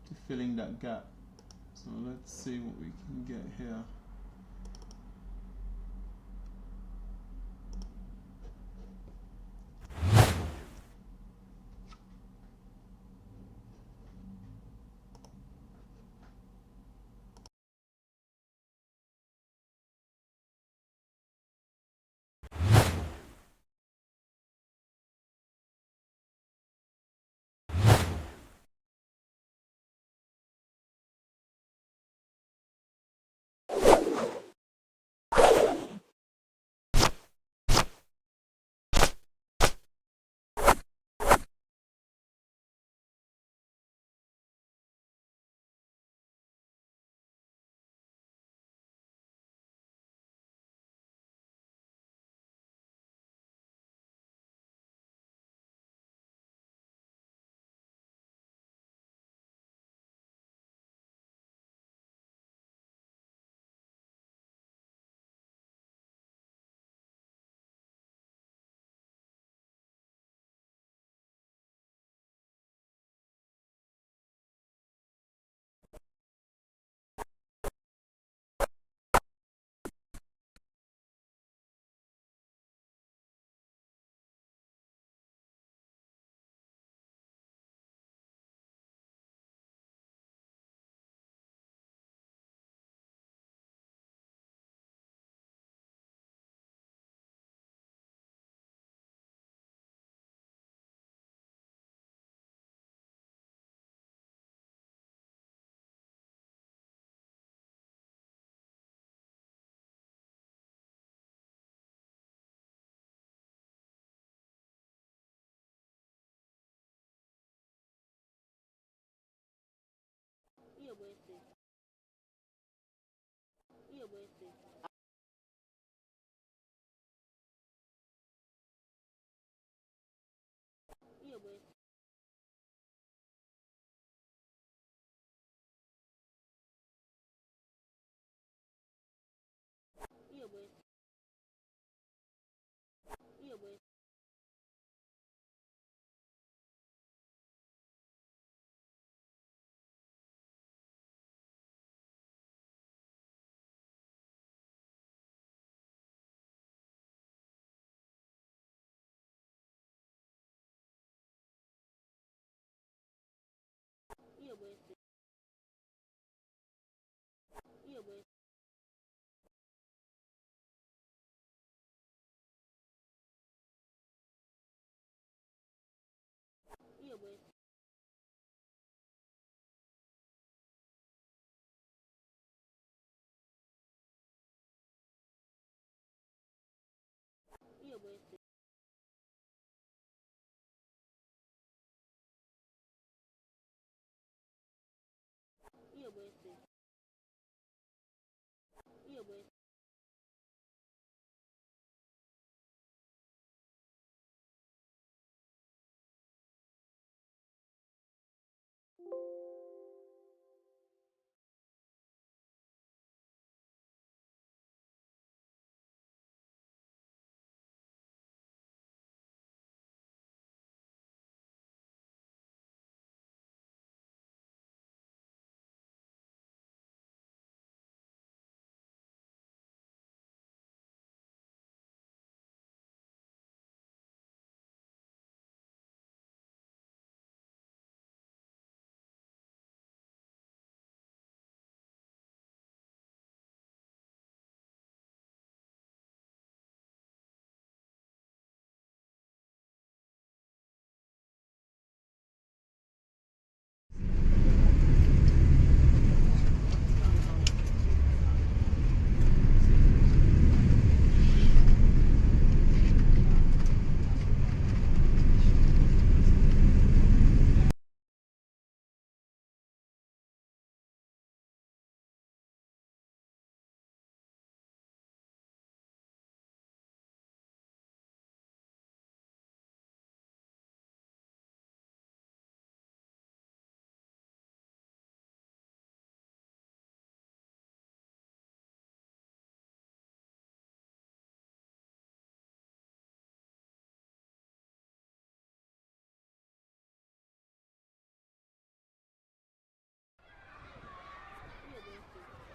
to fill in that gap. So let's see what we can get here.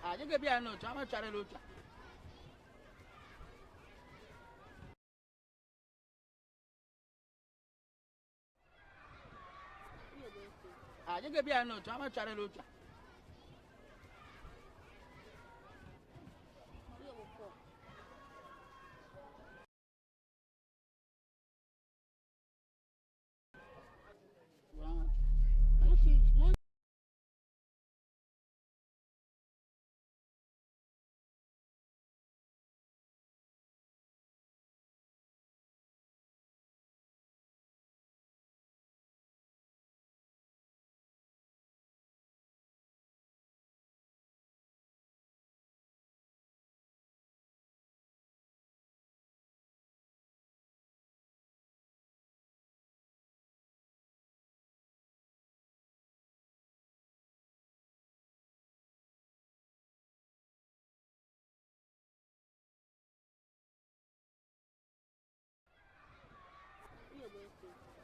Ah, you get be no, I'm a child. Ah, you get be no, I'm a child.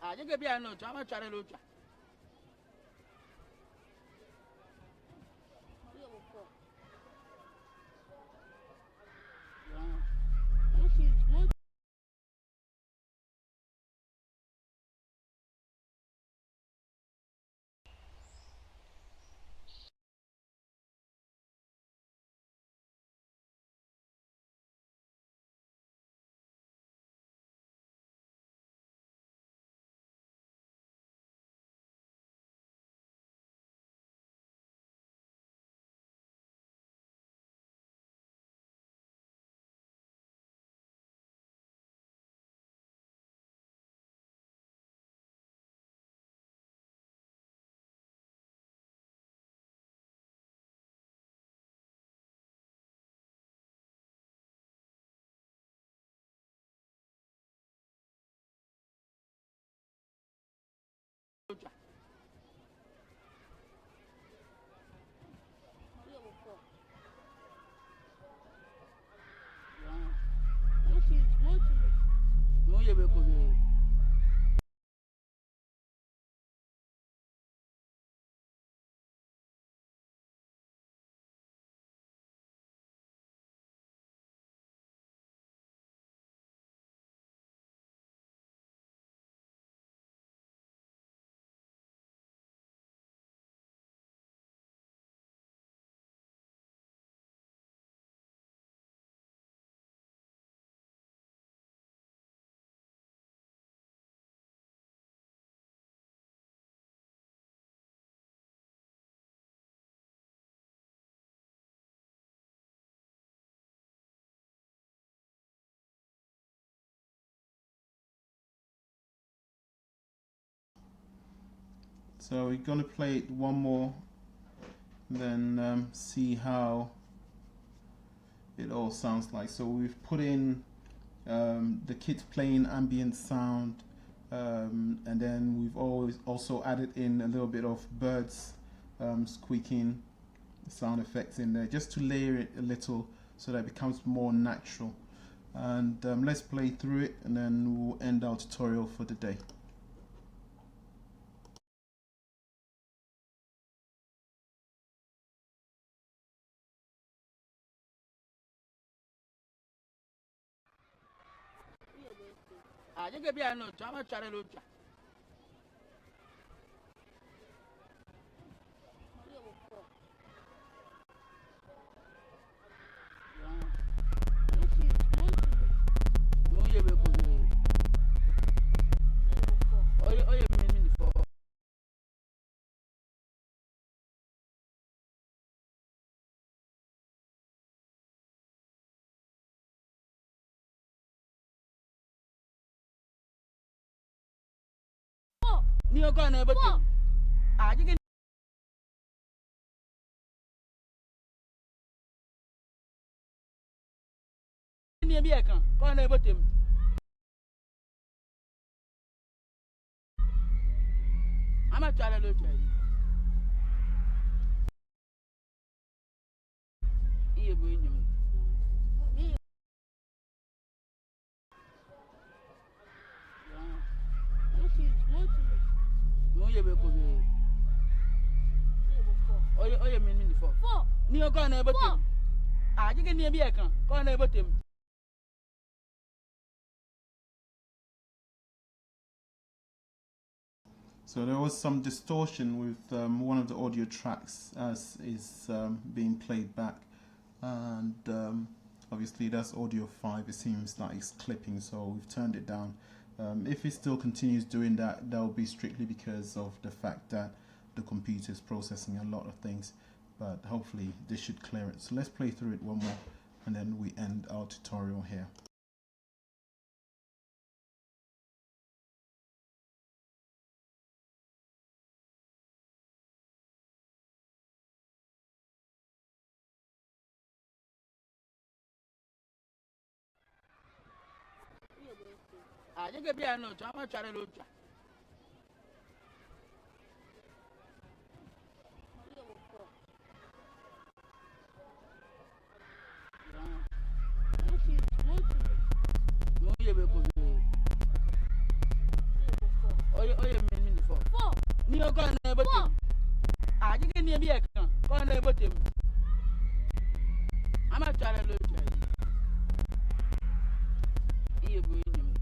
Ah, you get be no, I'm a child. No, you be cool. So we're gonna play it one more, then see how it all sounds like. So we've put in the kit playing ambient sound, and then we've also added in a little bit of birds squeaking sound effects in there, just to layer it a little so that it becomes more natural. And let's play through it, and then we'll end our tutorial for the day. You can be a note. I'm a channel. You're gonna but you can be a can go on about him. I'm a child. You bring him. You're gonna but you can be a can go on about him. So there was some distortion with one of the audio tracks as is being played back, and obviously that's audio 5. It seems like it's clipping, so we've turned it down. If it still continues doing that, that will be strictly because of the fact that the computer is processing a lot of things, but hopefully this should clear it. So let's play through it one more, and then we end our tutorial here. You can be a note. I'm a child. You're gonna but you can be a can go on about him. I'm a child. You bring him.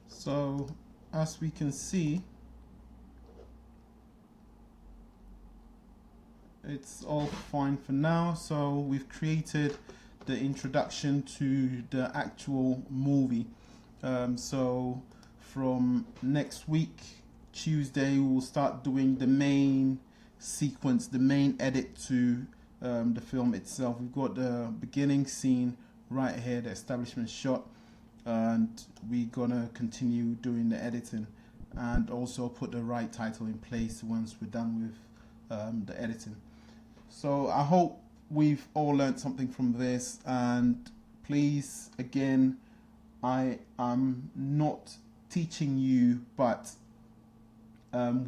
So as we can see, it's all fine for now. So we've created the introduction to the actual movie. So from next week, Tuesday, we'll start doing the main sequence, the main edit to the film itself. We've got the beginning scene right here, the establishment shot, and we're gonna continue doing the editing and also put the right title in place once we're done with the editing. So I hope we've all learned something from this, and please, again, I am not teaching you, but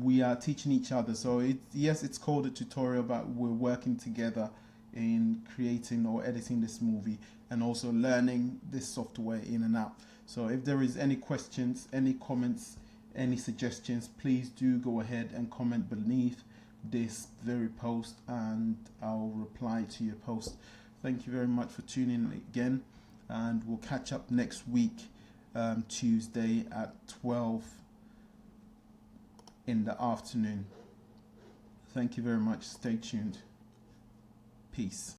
we are teaching each other. So yes, it's called a tutorial, but we're working together in creating or editing this movie and also learning this software in and out. So if there is any questions, any comments, any suggestions, please do go ahead and comment beneath this very post and I'll reply to your post. Thank you very much for tuning in again, and we'll catch up next week, Tuesday at 12 in the afternoon. Thank you very much. Stay tuned. Peace.